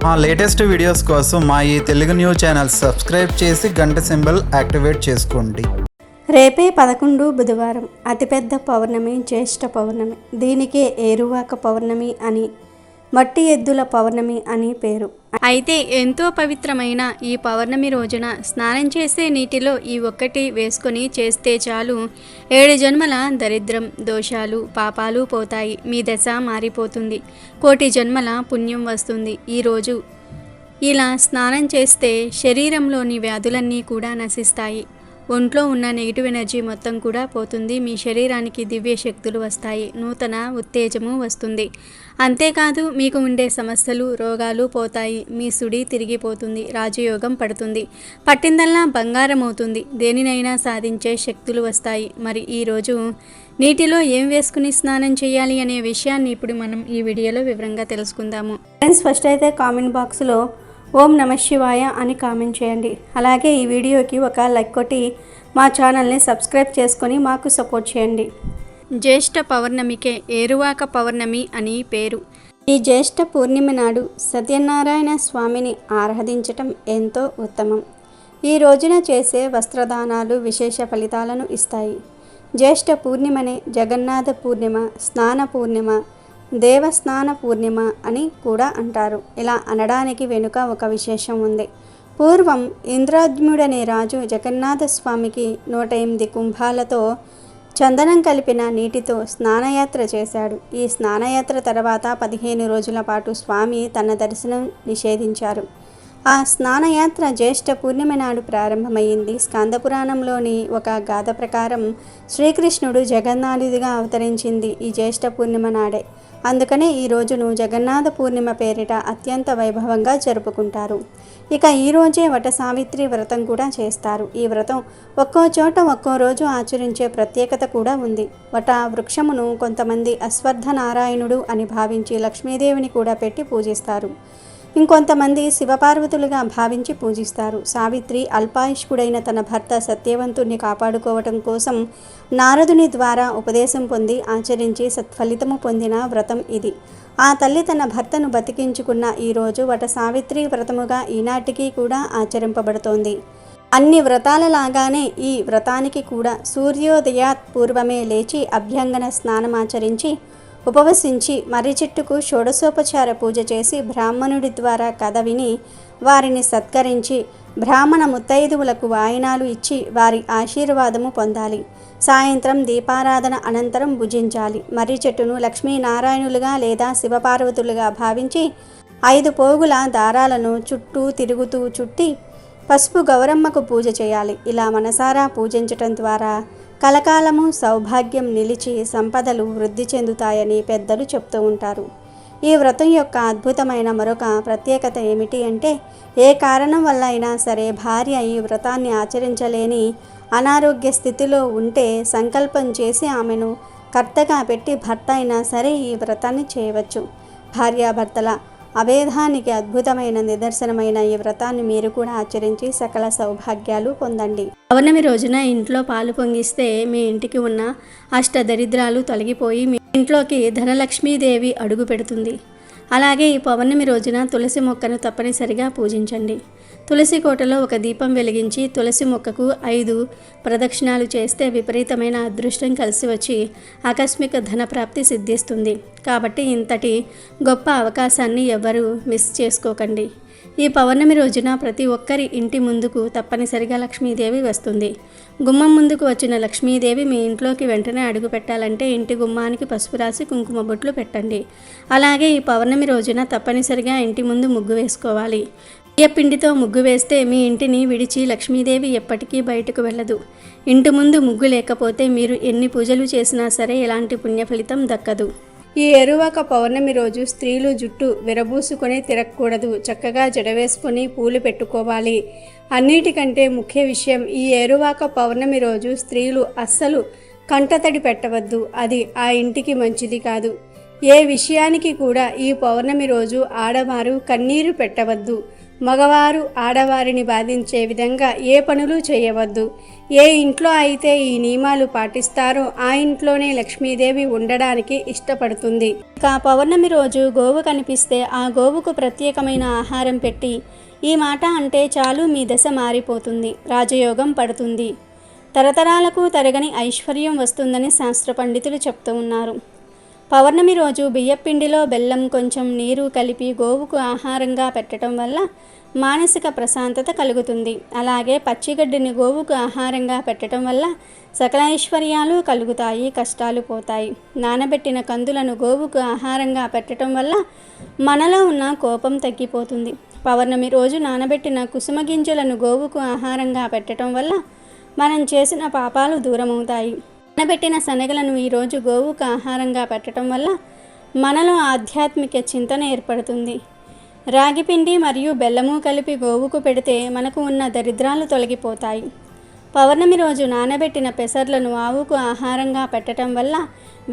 మా latest videos కోసం మా ఈ తెలుగు న్యూస్ ఛానల్ సబ్స్క్రైబ్ చేసి గంట సింబల్ యాక్టివేట్ చేసుకోండి. రేపే 11 బుధవారం అతిపెద్ద పౌర్ణమి జ్యేష్ఠ పౌర్ణమి. దీనికే ఏరువాక పౌర్ణమి అని, మట్టి ఎద్దుల పౌర్ణమి అని పేరు. అయితే ఎంతో పవిత్రమైన ఈ పౌర్ణమి రోజున స్నానం చేసే నీటిలో ఈ ఒక్కటి వేసుకొని చేస్తే చాలు 7 జన్మల దరిద్రం, దోషాలు, పాపాలు పోతాయి. మీ దశ మారిపోతుంది. కోటి జన్మల పుణ్యం వస్తుంది. ఈరోజు ఇలా స్నానం చేస్తే శరీరంలోని వ్యాధులన్నీ కూడా నశిస్తాయి. ఒంట్లో ఉన్న నెగిటివ్ ఎనర్జీ మొత్తం కూడా పోతుంది. మీ శరీరానికి దివ్య శక్తులు వస్తాయి. నూతన ఉత్తేజము వస్తుంది. అంతేకాదు మీకు ఉండే సమస్యలు, రోగాలు పోతాయి. మీ సుడి తిరిగిపోతుంది. రాజయోగం పడుతుంది. పట్టిందల్లా బంగారం అవుతుంది. దేనినైనా సాధించే శక్తులు వస్తాయి. మరి ఈరోజు నీటిలో ఏం వేసుకుని స్నానం చేయాలి అనే విషయాన్ని ఇప్పుడు మనం ఈ వీడియోలో వివరంగా తెలుసుకుందాము. ఫ్రెండ్స్, ఫస్ట్ అయితే కామెంట్ బాక్స్లో ఓం నమః శివాయ అని కామెంట్ చేయండి. అలాగే ఈ వీడియోకి ఒక లైక్ కొట్టి మా ఛానల్ని సబ్స్క్రైబ్ చేసుకొని మాకు సపోర్ట్ చేయండి. జ్యేష్ఠ పౌర్ణమికే ఏరువాక పౌర్ణమి అని పేరు. ఈ జ్యేష్ఠ పూర్ణిమ నాడు సత్యనారాయణ స్వామిని ఆరాధించటం ఎంతో ఉత్తమం. ఈ రోజున చేసే వస్త్రదానాలు విశేష ఫలితాలను ఇస్తాయి. జ్యేష్ఠ పూర్ణిమనే జగన్నాథ పూర్ణిమ, స్నాన పూర్ణిమ, దేవస్నాన పూర్ణిమ అని కూడా అంటారు. ఇలా అనడానికి వెనుక ఒక విశేషం ఉంది. పూర్వం ఇంద్రాద్యుడనే రాజు జగన్నాథ స్వామికి 108 కుంభాలతో చందనం కలిపిన నీటితో స్నానయాత్ర చేశాడు. ఈ స్నానయాత్ర తర్వాత 15 రోజుల పాటు స్వామి తన దర్శనం నిషేధించారు. ఆ స్నానయాత్ర జ్యేష్ఠ పూర్ణిమ నాడు ప్రారంభమైంది. స్కందపురాణంలోని ఒక గాథ ప్రకారం శ్రీకృష్ణుడు జగన్నాథుడిగా అవతరించింది ఈ జ్యేష్ఠ పూర్ణిమ నాడే. అందుకనే ఈ రోజును జగన్నాథ పూర్ణిమ పేరిట అత్యంత వైభవంగా జరుపుకుంటారు. ఇక ఈ రోజే వట సావిత్రి వ్రతం కూడా చేస్తారు. ఈ వ్రతం ఒక్కో చోట ఒక్కో రోజు ఆచరించే ప్రత్యేకత కూడా ఉంది. వట వృక్షమును కొంతమంది అశ్వత్థ నారాయణుడు అని భావించి లక్ష్మీదేవిని కూడా పెట్టి పూజిస్తారు. ఇంకొంతమంది శివపార్వతులుగా భావించి పూజిస్తారు. సావిత్రి అల్పాయుష్కుడైన తన భర్త సత్యవంతుణ్ణి కాపాడుకోవటం కోసం నారదుని ద్వారా ఉపదేశం పొంది ఆచరించి సత్ఫలితము పొందిన వ్రతం ఇది. ఆ తల్లి తన భర్తను బతికించుకున్న ఈ రోజు వట సావిత్రి వ్రతముగా ఈనాటికి కూడా ఆచరింపబడుతోంది. అన్ని వ్రతాలలాగానే ఈ వ్రతానికి కూడా సూర్యోదయాత్ పూర్వమే లేచి అభ్యంగన స్నానమాచరించి ఉపవసించి మర్రి చెట్టుకు షోడశోపచార పూజ చేసి బ్రాహ్మణుడి ద్వారా కథ విని వారిని సత్కరించి బ్రాహ్మణ ముత్తైదువులకు వాయినాలు ఇచ్చి వారి ఆశీర్వాదము పొందాలి. సాయంత్రం దీపారాధన అనంతరం భుజించాలి. మర్రి చెట్టును లక్ష్మీనారాయణులుగా లేదా శివపార్వతులుగా భావించి 5 పోగుల దారాలను చుట్టూ తిరుగుతూ చుట్టి పసుపు గౌరమ్మకు పూజ చేయాలి. ఇలా మనసారా పూజించటం ద్వారా కలకాలము సౌభాగ్యం నిలిచి సంపదలు వృద్ధి చెందుతాయని పెద్దలు చెప్తూ ఉంటారు. ఈ వ్రతం యొక్క అద్భుతమైన మరొక ప్రత్యేకత ఏమిటి అంటే, ఏ కారణం వల్ల అయినా సరే భార్య ఈ వ్రతాన్ని ఆచరించలేని అనారోగ్య స్థితిలో ఉంటే సంకల్పం చేసి ఆమెను కర్తగా పెట్టి భర్త అయినా సరే ఈ వ్రతాన్ని చేయవచ్చు. భార్యాభర్తల అభేదానికి అద్భుతమైన నిదర్శనమైన ఈ వ్రతాన్ని మీరు కూడా ఆచరించి సకల సౌభాగ్యాలు పొందండి. పౌర్ణమి రోజున ఇంట్లో పాలు పొంగిస్తే మీ ఇంటికి ఉన్న అష్టదరిద్రాలు తొలగిపోయి మీ ఇంట్లోకి ధనలక్ష్మీదేవి అడుగు పెడుతుంది. అలాగే ఈ పౌర్ణమి రోజున తులసి మొక్కను తప్పనిసరిగా పూజించండి. తులసి కోటలో ఒక దీపం వెలిగించి తులసి మొక్కకు 5 ప్రదక్షిణాలు చేస్తే విపరీతమైన అదృష్టం కలిసి వచ్చి ఆకస్మిక ధనప్రాప్తి సిద్ధిస్తుంది. కాబట్టి ఇంతటి గొప్ప అవకాశాన్ని ఎవ్వరూ మిస్ చేసుకోకండి. ఈ పౌర్ణమి రోజున ప్రతి ఒక్కరి ఇంటి ముందుకు తప్పనిసరిగా లక్ష్మీదేవి వస్తుంది. గుమ్మం ముందుకు వచ్చిన లక్ష్మీదేవి మీ ఇంట్లోకి వెంటనే అడుగు పెట్టాలంటే ఇంటి గుమ్మానికి పసుపు రాసి కుంకుమ బొట్లు పెట్టండి. అలాగే ఈ పౌర్ణమి రోజున తప్పనిసరిగా ఇంటి ముందు ముగ్గు వేసుకోవాలి. పిండితో ముగ్గు వేస్తే మీ ఇంటిని విడిచి లక్ష్మీదేవి ఎప్పటికీ బయటకు వెళ్ళదు. ఇంటి ముందు ముగ్గు లేకపోతే మీరు ఎన్ని పూజలు చేసినా సరే ఎలాంటి పుణ్య ఫలితం దక్కదు. ఈ ఏరువాక పౌర్ణమి రోజు స్త్రీలు జుట్టు విరబూసుకొని తిరగకూడదు. చక్కగా జడవేసుకొని పూలు పెట్టుకోవాలి. అన్నిటికంటే ముఖ్య విషయం, ఈ ఏరువాక పౌర్ణమి రోజు స్త్రీలు అస్సలు కంటతడి పెట్టవద్దు. అది ఆ ఇంటికి మంచిది కాదు. ఏ విషయానికి కూడా ఈ పౌర్ణమి రోజు ఆడవారు కన్నీరు పెట్టవద్దు. మగవారు ఆడవారిని బాధించే విధంగా ఏ పనులు చేయవద్దు. ఏ ఇంట్లో అయితే ఈ నియమాలు పాటిస్తారో ఆ ఇంట్లోనే లక్ష్మీదేవి ఉండడానికి ఇష్టపడుతుంది. ఇక పౌర్ణమి రోజు గోవు కనిపిస్తే ఆ గోవుకు ప్రత్యేకమైన ఆహారం పెట్టి ఈ మాట అంటే చాలు మీ దశ మారిపోతుంది, రాజయోగం పడుతుంది, తరతరాలకు తరగని ఐశ్వర్యం వస్తుందని శాస్త్ర పండితులు చెప్తూ ఉన్నారు. పౌర్ణమి రోజు బియ్యపిండిలో బెల్లం కొంచెం నీరు కలిపి గోవుకు ఆహారంగా పెట్టడం వల్ల మానసిక ప్రశాంతత కలుగుతుంది. అలాగే పచ్చిగడ్డిని గోవుకు ఆహారంగా పెట్టడం వల్ల సకల ఐశ్వర్యాలు కలుగుతాయి, కష్టాలు పోతాయి. నానబెట్టిన కందులను గోవుకు ఆహారంగా పెట్టడం వల్ల మనలో ఉన్న కోపం తగ్గిపోతుంది. పౌర్ణమి రోజు నానబెట్టిన కుసుమ గింజలను గోవుకు ఆహారంగా పెట్టడం వల్ల మనం చేసిన పాపాలు దూరమవుతాయి. నానబెట్టిన శనగలను ఈరోజు గోవుకు ఆహారంగా పెట్టడం వల్ల మనలో ఆధ్యాత్మిక చింతన ఏర్పడుతుంది. రాగిపిండి మరియు బెల్లము కలిపి గోవుకు పెడితే మనకు ఉన్న దరిద్రాలు తొలగిపోతాయి. పౌర్ణమి రోజు నానబెట్టిన పెసర్లను ఆవుకు ఆహారంగా పెట్టడం వల్ల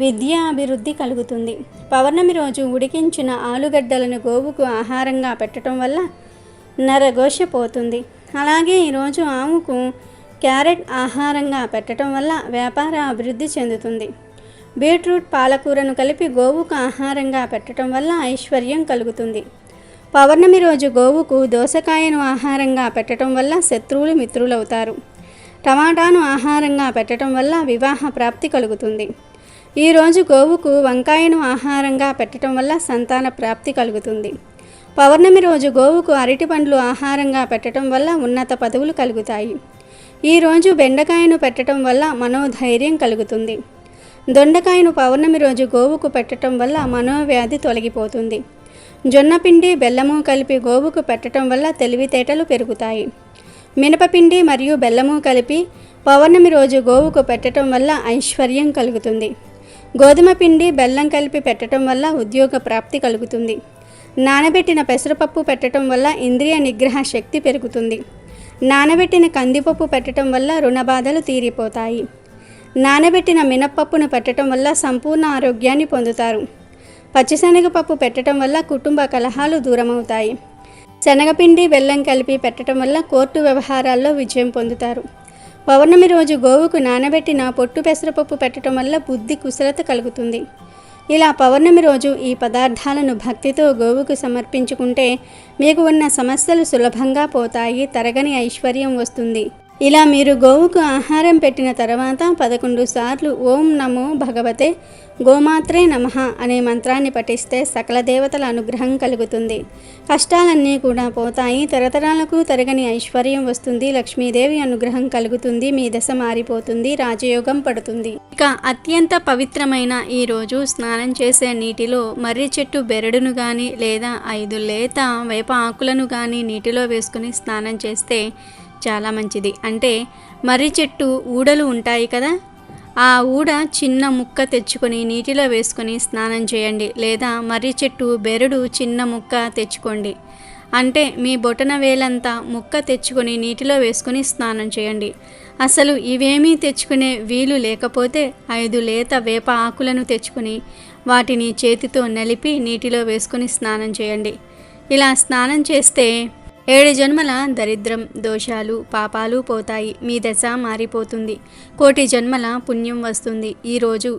విద్య అభివృద్ధి కలుగుతుంది. పౌర్ణమి రోజు ఉడికించిన ఆలుగడ్డలను గోవుకు ఆహారంగా పెట్టడం వల్ల నరఘోష పోతుంది. అలాగే ఈరోజు ఆవుకు క్యారెట్ ఆహారంగా పెట్టడం వల్ల వ్యాపార అభివృద్ధి చెందుతుంది. బీట్రూట్ పాలకూరను కలిపి గోవుకు ఆహారంగా పెట్టడం వల్ల ఐశ్వర్యం కలుగుతుంది. పౌర్ణమి రోజు గోవుకు దోసకాయను ఆహారంగా పెట్టడం వల్ల శత్రువులు మిత్రులవుతారు. టమాటాను ఆహారంగా పెట్టడం వల్ల వివాహ ప్రాప్తి కలుగుతుంది. ఈరోజు గోవుకు వంకాయను ఆహారంగా పెట్టడం వల్ల సంతాన ప్రాప్తి కలుగుతుంది. పౌర్ణమి రోజు గోవుకు అరటి పండ్లు ఆహారంగా పెట్టడం వల్ల ఉన్నత పదవులు కలుగుతాయి. ఈరోజు బెండకాయను పెట్టడం వల్ల మనోధైర్యం కలుగుతుంది. దొండకాయను పౌర్ణమి రోజు గోవుకు పెట్టడం వల్ల మనోవ్యాధి తొలగిపోతుంది. జొన్నపిండి బెల్లము కలిపి గోవుకు పెట్టడం వల్ల తెలివితేటలు పెరుగుతాయి. మినపపిండి మరియు బెల్లము కలిపి పౌర్ణమి రోజు గోవుకు పెట్టడం వల్ల ఐశ్వర్యం కలుగుతుంది. గోధుమ పిండి బెల్లం కలిపి పెట్టడం వల్ల ఉద్యోగ ప్రాప్తి కలుగుతుంది. నానబెట్టిన పెసరపప్పు పెట్టడం వల్ల ఇంద్రియ నిగ్రహ శక్తి పెరుగుతుంది. నానబెట్టిన కందిపప్పు పెట్టడం వల్ల రుణబాధలు తీరిపోతాయి. నానబెట్టిన మినప్పప్పును పెట్టడం వల్ల సంపూర్ణ ఆరోగ్యాన్ని పొందుతారు. పచ్చిశనగపప్పు పెట్టడం వల్ల కుటుంబ కలహాలు దూరమవుతాయి. శనగపిండి బెల్లం కలిపి పెట్టడం వల్ల కోర్టు వ్యవహారాల్లో విజయం పొందుతారు. పౌర్ణమి రోజు గోవుకు నానబెట్టిన పొట్టు పెసరపప్పు పెట్టడం వల్ల బుద్ధి కుశలత కలుగుతుంది. ఇలా పౌర్ణమి రోజు ఈ పదార్థాలను భక్తితో గోవుకు సమర్పించుకుంటే మీకు ఉన్న సమస్యలు సులభంగా పోతాయి, తరగని ఐశ్వర్యం వస్తుంది. ఇలా మీరు గోవుకు ఆహారం పెట్టిన తర్వాత 11 సార్లు ఓం నమో భగవతే గోమాత్రే నమః అనే మంత్రాన్ని పఠిస్తే సకల దేవతల అనుగ్రహం కలుగుతుంది. కష్టాలన్నీ కూడా పోతాయి, తరతరాలకు తరగని ఐశ్వర్యం వస్తుంది, లక్ష్మీదేవి అనుగ్రహం కలుగుతుంది, మీ దశ మారిపోతుంది, రాజయోగం పడుతుంది. ఇక అత్యంత పవిత్రమైన ఈ రోజు స్నానం చేసే నీటిలో మర్రి చెట్టు బెరడును కానీ లేదా 5 లేత వేప ఆకులను కానీ నీటిలో వేసుకుని స్నానం చేస్తే చాలా మంచిది. అంటే మర్రి చెట్టు ఊడలు ఉంటాయి కదా, ఆ ఊడ చిన్న ముక్క తెచ్చుకొని నీటిలో వేసుకొని స్నానం చేయండి. లేదా మర్రి చెట్టు బెరడు చిన్న ముక్క తెచ్చుకోండి. అంటే మీ బొటన వేలంతా ముక్క తెచ్చుకొని నీటిలో వేసుకొని స్నానం చేయండి. అసలు ఇవేమీ తెచ్చుకునే వీలు లేకపోతే 5 లేత వేప ఆకులను తెచ్చుకొని వాటిని చేతితో నలిపి నీటిలో వేసుకొని స్నానం చేయండి. ఇలా స్నానం చేస్తే 7 జన్మల దరిద్రం, దోషాలు, పాపాలు పోతాయి, మీ దశ మారిపోతుంది, 1,000,000 జన్మల పుణ్యం వస్తుంది. ఈరోజు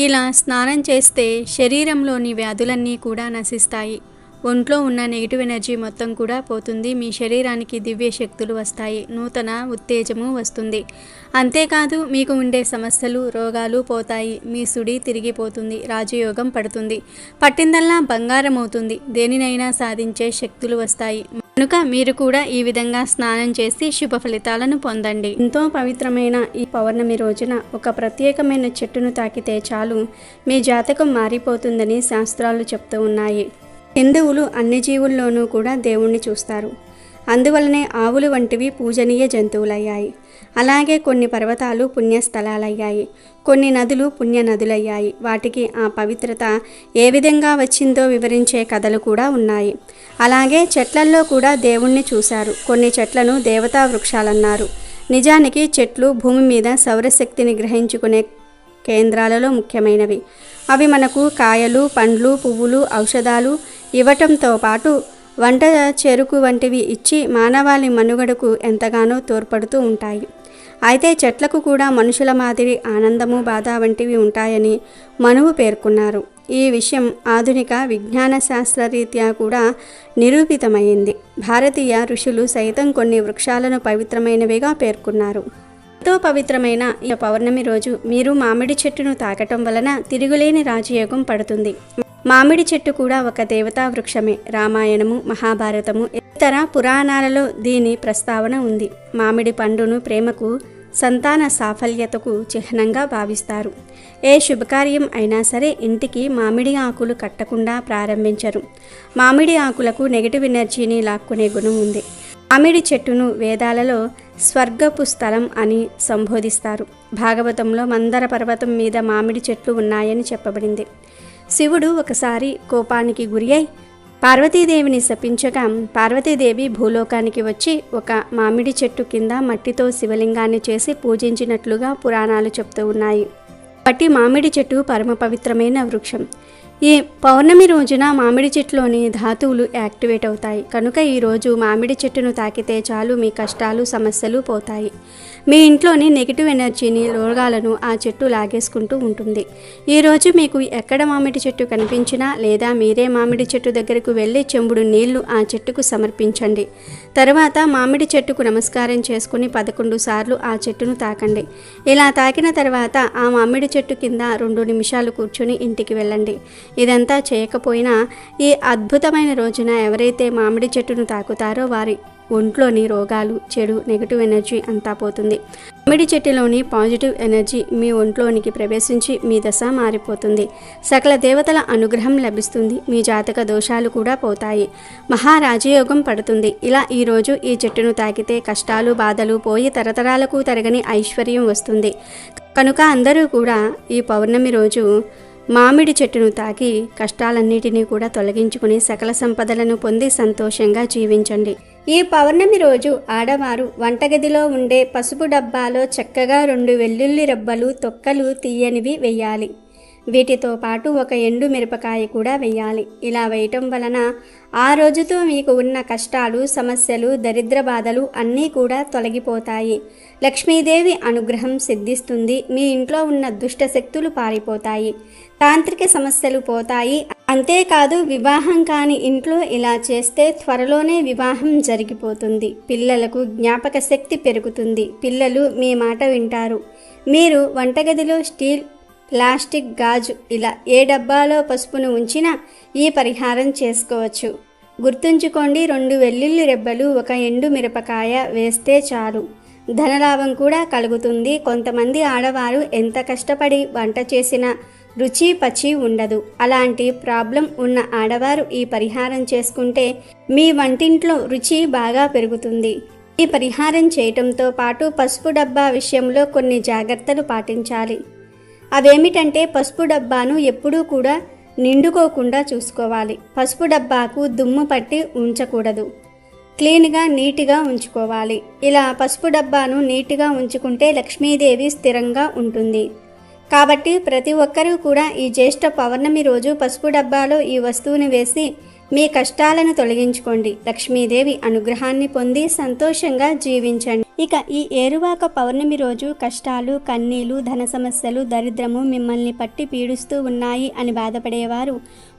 ఇలా స్నానం చేస్తే శరీరంలోని వ్యాధులన్నీ కూడా నశిస్తాయి. ఒంట్లో ఉన్న నెగిటివ్ ఎనర్జీ మొత్తం కూడా పోతుంది. మీ శరీరానికి దివ్య శక్తులు వస్తాయి, నూతన ఉత్తేజము వస్తుంది. అంతేకాదు మీకు ఉండే సమస్యలు, రోగాలు పోతాయి, మీ సుడి తిరిగిపోతుంది, రాజయోగం పడుతుంది, పట్టిందల్లా బంగారం అవుతుంది, దేనినైనా సాధించే శక్తులు వస్తాయి. కనుక మీరు కూడా ఈ విధంగా స్నానం చేసి శుభ ఫలితాలను పొందండి. ఎంతో పవిత్రమైన ఈ పౌర్ణమి రోజున ఒక ప్రత్యేకమైన చెట్టును తాకితే చాలు మీ జాతకం మారిపోతుందని శాస్త్రాలు చెప్తూ ఉన్నాయి. హిందువులు అన్ని జీవుల్లోనూ కూడా దేవుణ్ణి చూస్తారు. అందువలనే ఆవులు వంటివి పూజనీయ జంతువులయ్యాయి. అలాగే కొన్ని పర్వతాలు పుణ్యస్థలాలయ్యాయి, కొన్ని నదులు పుణ్య నదులయ్యాయి. వాటికి ఆ పవిత్రత ఏ విధంగా వచ్చిందో వివరించే కథలు కూడా ఉన్నాయి. అలాగే చెట్లల్లో కూడా దేవుణ్ణి చూశారు. కొన్ని చెట్లను దేవతా వృక్షాలన్నారు. నిజానికి చెట్లు భూమి మీద సౌరశక్తిని గ్రహించుకునే కేంద్రాలలో ముఖ్యమైనవి. అవి మనకు కాయలు, పండ్లు, పువ్వులు, ఔషధాలు ఇవ్వటంతో పాటు వంట, చెరుకు వంటివి ఇచ్చి మానవాళి మనుగడకు ఎంతగానో తోడ్పడుతూ ఉంటాయి. అయితే చెట్లకు కూడా మనుషుల మాదిరి ఆనందము, బాధ వంటివి ఉంటాయని మనువు పేర్కొన్నారు. ఈ విషయం ఆధునిక విజ్ఞాన శాస్త్రరీత్యా కూడా నిరూపితమైంది. భారతీయ ఋషులు సైతం కొన్ని వృక్షాలను పవిత్రమైనవిగా పేర్కొన్నారు. ఎంతో పవిత్రమైన ఈ పౌర్ణమి రోజు మీరు మామిడి చెట్టును తాకటం వలన తిరుగులేని రాజయోగం పడుతుంది. మామిడి చెట్టు కూడా ఒక దేవతా వృక్షమే. రామాయణము, మహాభారతము, ఇతర పురాణాలలో దీని ప్రస్తావన ఉంది. మామిడి పండును ప్రేమకు, సంతాన సాఫల్యతకు చిహ్నంగా భావిస్తారు. ఏ శుభకార్యం అయినా సరే ఇంటికి మామిడి ఆకులు కట్టకుండా ప్రారంభించరు. మామిడి ఆకులకు నెగటివ్ ఎనర్జీని లాక్కునే గుణం ఉంది. మామిడి చెట్టును వేదాలలో స్వర్గపు స్థలం అని సంబోధిస్తారు. భాగవతంలో మందర పర్వతం మీద మామిడి చెట్లు ఉన్నాయని చెప్పబడింది. శివుడు ఒకసారి కోపానికి గురి అయి పార్వతీదేవిని శపించగా పార్వతీదేవి భూలోకానికి వచ్చి ఒక మామిడి చెట్టు కింద మట్టితో శివలింగాన్ని చేసి పూజించినట్లుగా పురాణాలు చెప్తూ ఉన్నాయి. బట్టి మామిడి చెట్టు పరమ పవిత్రమైన వృక్షం. ఈ పౌర్ణమి రోజున మామిడి చెట్టులోని ధాతువులు యాక్టివేట్ అవుతాయి. కనుక ఈరోజు మామిడి చెట్టును తాకితే చాలు మీ కష్టాలు, సమస్యలు పోతాయి. మీ ఇంట్లోని నెగిటివ్ ఎనర్జీని, రోగాలను ఆ చెట్టు లాగేసుకుంటూ ఉంటుంది. ఈరోజు మీకు ఎక్కడ మామిడి చెట్టు కనిపించినా లేదా మీరే మామిడి చెట్టు దగ్గరకు వెళ్ళి చెంబుడు నీళ్లు ఆ చెట్టుకు సమర్పించండి. తర్వాత మామిడి చెట్టుకు నమస్కారం చేసుకుని 11 సార్లు ఆ చెట్టును తాకండి. ఇలా తాకిన తర్వాత ఆ మామిడి చెట్టు కింద 2 నిమిషాలు కూర్చుని ఇంటికి వెళ్ళండి. ఇదంతా చేయకపోయినా ఈ అద్భుతమైన రోజున ఎవరైతే మామిడి చెట్టును తాకుతారో వారి ఒంట్లోని రోగాలు, చెడు, నెగిటివ్ ఎనర్జీ అంతా పోతుంది. మామిడి చెట్టులోని పాజిటివ్ ఎనర్జీ మీ ఒంట్లోనికి ప్రవేశించి మీ దశ మారిపోతుంది. సకల దేవతల అనుగ్రహం లభిస్తుంది. మీ జాతక దోషాలు కూడా పోతాయి. మహారాజయోగం పడుతుంది. ఇలా ఈరోజు ఈ చెట్టును తాకితే కష్టాలు, బాధలు పోయి తరతరాలకు తరగని ఐశ్వర్యం వస్తుంది. కనుక అందరూ కూడా ఈ పౌర్ణమి రోజు మామిడి చెట్టును తాకి కష్టాలన్నిటినీ కూడా తొలగించుకుని సకల సంపదలను పొంది సంతోషంగా జీవించండి. ఈ పౌర్ణమి రోజు ఆడవారు వంటగదిలో ఉండే పసుపు డబ్బాలో చక్కగా 2 వెల్లుల్లి రెబ్బలు, తొక్కలు తీయనివి వెయ్యాలి. వీటితో పాటు ఒక ఎండు మిరపకాయ కూడా వెయ్యాలి. ఇలా వేయటం వలన ఆ రోజుతో మీకు ఉన్న కష్టాలు, సమస్యలు, దరిద్ర బాధలు అన్నీ కూడా తొలగిపోతాయి. లక్ష్మీదేవి అనుగ్రహం సిద్ధిస్తుంది. మీ ఇంట్లో ఉన్న దుష్ట శక్తులు పారిపోతాయి. తాంత్రిక సమస్యలు పోతాయి. అంతేకాదు వివాహం కాని ఇంట్లో ఇలా చేస్తే త్వరలోనే వివాహం జరిగిపోతుంది. పిల్లలకు జ్ఞాపక శక్తి పెరుగుతుంది. పిల్లలు మీ మాట వింటారు. మీరు వంటగదిలో స్టీల్, ప్లాస్టిక్, గాజు ఇలా ఏ డబ్బాలో పసుపును ఉంచినా ఈ పరిహారం చేసుకోవచ్చు. గుర్తుంచుకోండి, 2 వెల్లుల్లి రెబ్బలు, ఒక ఎండు మిరపకాయ వేస్తే చాలు. ధనలాభం కూడా కలుగుతుంది. కొంతమంది ఆడవారు ఎంత కష్టపడి వంట చేసినా రుచి పచి ఉండదు. అలాంటి ప్రాబ్లం ఉన్న ఆడవారు ఈ పరిహారం చేసుకుంటే మీ వంటింట్లో రుచి బాగా పెరుగుతుంది. ఈ పరిహారం చేయటంతో పాటు పసుపు డబ్బా విషయంలో కొన్ని జాగ్రత్తలు పాటించాలి. అవేమిటంటే పసుపు డబ్బాను ఎప్పుడూ కూడా నిండుకోకుండా చూసుకోవాలి. పసుపు డబ్బాకు దుమ్ము పట్టి ఉంచకూడదు. క్లీన్గా, నీట్గా ఉంచుకోవాలి. ఇలా పసుపు డబ్బాను నీట్గా ఉంచుకుంటే లక్ష్మీదేవి స్థిరంగా ఉంటుంది. కాబట్టి ప్రతి ఒక్కరూ కూడా ఈ జ్యేష్ఠ పౌర్ణమి రోజు పసుపు డబ్బాలో ఈ వస్తువుని వేసి మీ కష్టాలను తొలగించుకోండి. లక్ష్మీదేవి అనుగ్రహాన్ని పొంది సంతోషంగా జీవించండి. ఇక ఈ ఏరువాక పౌర్ణమి రోజు కష్టాలు, కన్నీలు, ధన సమస్యలు, దరిద్రము మిమ్మల్ని పట్టి పీడిస్తూ ఉన్నాయి అని బాధపడేవారు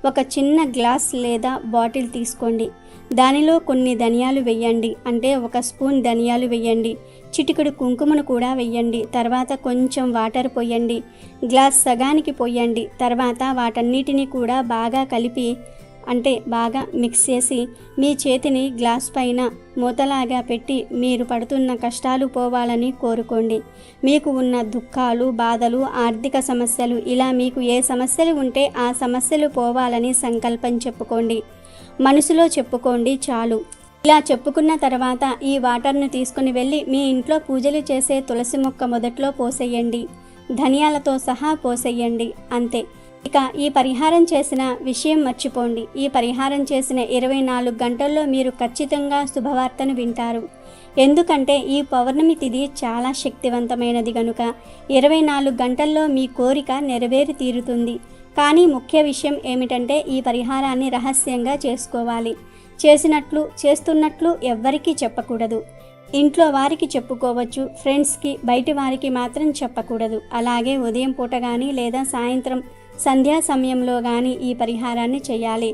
ఒక చిన్న గ్లాస్ లేదా బాటిల్ తీసుకోండి. దానిలో కొన్ని ధనియాలు వెయ్యండి. అంటే 1 స్పూన్ ధనియాలు వెయ్యండి. చిటికెడు కుంకుమను కూడా వెయ్యండి. తర్వాత కొంచెం వాటర్ పోయండి. గ్లాస్ సగానికి పోయండి. తర్వాత వాటన్నిటిని కూడా బాగా కలిపి బాగా మిక్స్ చేసి మీ చేతిని గ్లాస్ పైన మూతలాగా పెట్టి మీరు పడుతున్న కష్టాలు పోవాలని కోరుకోండి. మీకు ఉన్న దుఃఖాలు, బాధలు, ఆర్థిక సమస్యలు ఇలా మీకు ఏ సమస్యలు ఉంటే ఆ సమస్యలు పోవాలని సంకల్పం చెప్పుకోండి. మనసులో చెప్పుకోండి చాలు. ఇలా చెప్పుకున్న తర్వాత ఈ వాటర్ను తీసుకుని వెళ్ళి మీ ఇంట్లో పూజలు చేసే తులసి మొక్క మొదట్లో పోసేయండి. ధనియాలతో సహా పోసేయండి. అంతే. ఇక ఈ పరిహారం చేసిన విషయం మర్చిపోండి. ఈ పరిహారం చేసిన 24 గంటల్లో మీరు ఖచ్చితంగా శుభవార్తను వింటారు. ఎందుకంటే ఈ పౌర్ణమి తిథి చాలా శక్తివంతమైనది కనుక 24 గంటల్లో మీ కోరిక నెరవేరి తీరుతుంది. కానీ ముఖ్య విషయం ఏమిటంటే ఈ పరిహారాన్ని రహస్యంగా చేసుకోవాలి. చేస్తున్నట్లు ఎవ్వరికీ చెప్పకూడదు. ఇంట్లో వారికి చెప్పుకోవచ్చు, ఫ్రెండ్స్కి, బయటి వారికి మాత్రం చెప్పకూడదు. అలాగే ఉదయం పూట కానీ లేదా సాయంత్రం సంధ్యా సమయంలో కానీ ఈ పరిహారాన్ని చేయాలి.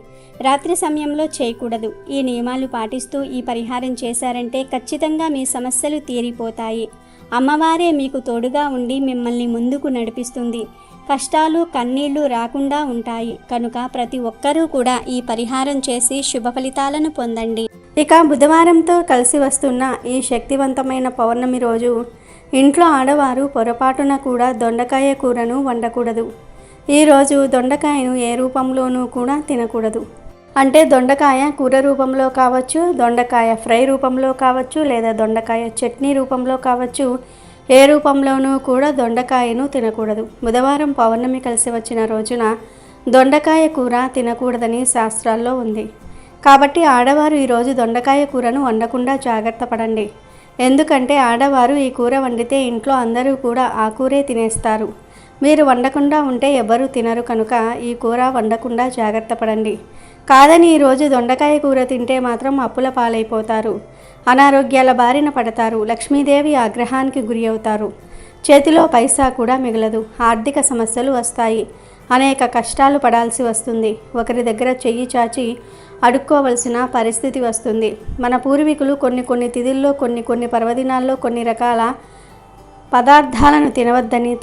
రాత్రి సమయంలో చేయకూడదు. ఈ నియమాలు పాటిస్తూ ఈ పరిహారం చేశారంటే ఖచ్చితంగా మీ సమస్యలు తీరిపోతాయి. అమ్మవారే మీకు తోడుగా ఉండి మిమ్మల్ని ముందుకు నడిపిస్తుంది. కష్టాలు కన్నీళ్లు రాకుండా ఉంటాయి. కనుక ప్రతి ఒక్కరూ కూడా ఈ పరిహారం చేసి శుభ ఫలితాలను పొందండి. ఇక బుధవారంతో కలిసి వస్తున్న ఈ శక్తివంతమైన పౌర్ణమి రోజు ఇంట్లో ఆడవారు పొరపాటున కూడా దొండకాయ కూరను వండకూడదు. ఈరోజు దొండకాయను ఏ రూపంలోనూ కూడా తినకూడదు. అంటే దొండకాయ కూర రూపంలో కావచ్చు, దొండకాయ ఫ్రై రూపంలో కావచ్చు, లేదా దొండకాయ చట్నీ రూపంలో కావచ్చు, ఏ రూపంలోనూ కూడా దొండకాయను తినకూడదు. బుధవారం పౌర్ణమి కలిసి వచ్చిన రోజున దొండకాయ కూర తినకూడదని శాస్త్రాల్లో ఉంది. కాబట్టి ఆడవారు ఈరోజు దొండకాయ కూరను వండకుండా జాగ్రత్త పడండి. ఎందుకంటే ఆడవారు ఈ కూర వండితే ఇంట్లో అందరూ కూడా ఆ కూరే తినేస్తారు. మీరు వండకుండా ఉంటే ఎవరూ తినరు. కనుక ఈ కూర వండకుండా జాగ్రత్త పడండి. కాదని ఈరోజు దొండకాయ కూర తింటే మాత్రం అప్పుల పాలైపోతారు. అనారోగ్యాల బారిన పడతారు. లక్ష్మీదేవి ఆగ్రహానికి గురి అవుతారు. చేతిలో పైసా కూడా మిగలదు. ఆర్థిక సమస్యలు వస్తాయి. అనేక కష్టాలు పడాల్సి వస్తుంది. ఒకరి దగ్గర చెయ్యి చాచి అడుక్కోవలసిన పరిస్థితి వస్తుంది. మన పూర్వీకులు కొన్ని తిథుల్లో కొన్ని పర్వదినాల్లో కొన్ని రకాల పదార్థాలను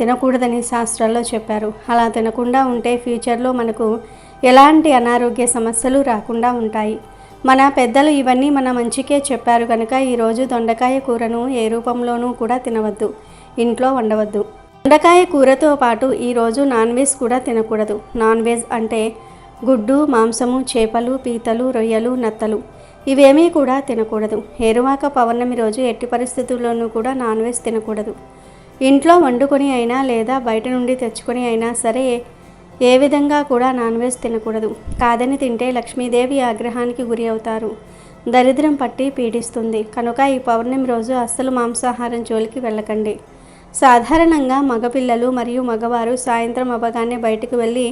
తినకూడదని శాస్త్రాల్లో చెప్పారు. అలా తినకుండా ఉంటే ఫ్యూచర్లో మనకు ఎలాంటి అనారోగ్య సమస్యలు రాకుండా ఉంటాయి. మన పెద్దలు ఇవన్నీ మన మంచికే చెప్పారు. కనుక ఈరోజు దొండకాయ కూరను ఏ రూపంలోనూ కూడా తినవద్దు, ఇంట్లో వండవద్దు. దొండకాయ కూరతో పాటు ఈరోజు నాన్ వెజ్ కూడా తినకూడదు. నాన్ వెజ్ అంటే గుడ్డు, మాంసము, చేపలు, పీతలు, రొయ్యలు, నత్తలు ఇవేమీ కూడా తినకూడదు. ఏరువాక పౌర్ణమి రోజు ఎట్టి పరిస్థితుల్లోనూ కూడా నాన్ వెజ్ తినకూడదు. ఇంట్లో వండుకొని అయినా లేదా బయట నుండి తెచ్చుకొని అయినా సరే ఏ విధంగా కూడా నాన్ వెజ్ తినకూడదు. కాదని తింటే లక్ష్మీదేవి ఆగ్రహానికి గురి అవుతారు. దరిద్రం పట్టి పీడిస్తుంది. కనుక ఈ పౌర్ణమి రోజు అస్సలు మాంసాహారం జోలికి వెళ్ళకండి. సాధారణంగా మగపిల్లలు మరియు మగవారు సాయంత్రం అవ్వగానే బయటకు వెళ్ళి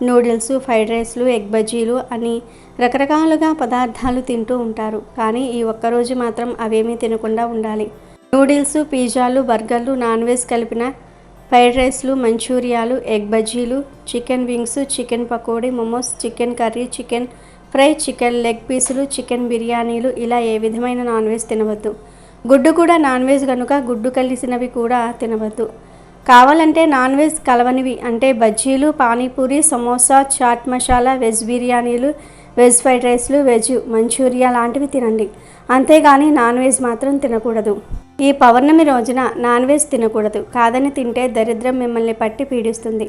నూడిల్స్, ఫ్రైడ్ రైస్లు, ఎగ్ బజ్జీలు అని రకరకాలుగా పదార్థాలు తింటూ ఉంటారు. కానీ ఈ ఒక్కరోజు మాత్రం అవేమీ తినకుండా ఉండాలి. నూడిల్స్, పిజ్జాలు, బర్గర్లు, నాన్ వెజ్ కలిపిన ఫ్రైడ్ రైస్లు, మంచూరియాలు, ఎగ్ బజ్జీలు, chicken wings, chicken pakodi, momos, chicken curry, chicken fry, chicken leg పీసులు, చికెన్ బిర్యానీలు ఇలా ఏ విధమైన నాన్ వెజ్ తినవద్దు. గుడ్డు కూడా నాన్ వెజ్ కనుక గుడ్డు కలిసినవి కూడా తినవద్దు. కావాలంటే నాన్ వెజ్ కలవనివి అంటే బజ్జీలు, పానీపూరి, సమోసా, చాట్ మసాలా, వెజ్ బిర్యానీలు, వెజ్ ఫ్రైడ్ రైస్లు, వెజ్ మంచూరియా లాంటివి తినండి. అంతేగాని నాన్ వెజ్ మాత్రం తినకూడదు. ఈ పౌర్ణమి రోజున నాన్ వెజ్ తినకూడదు. కాదని తింటే దరిద్రం మిమ్మల్ని పట్టి పీడిస్తుంది.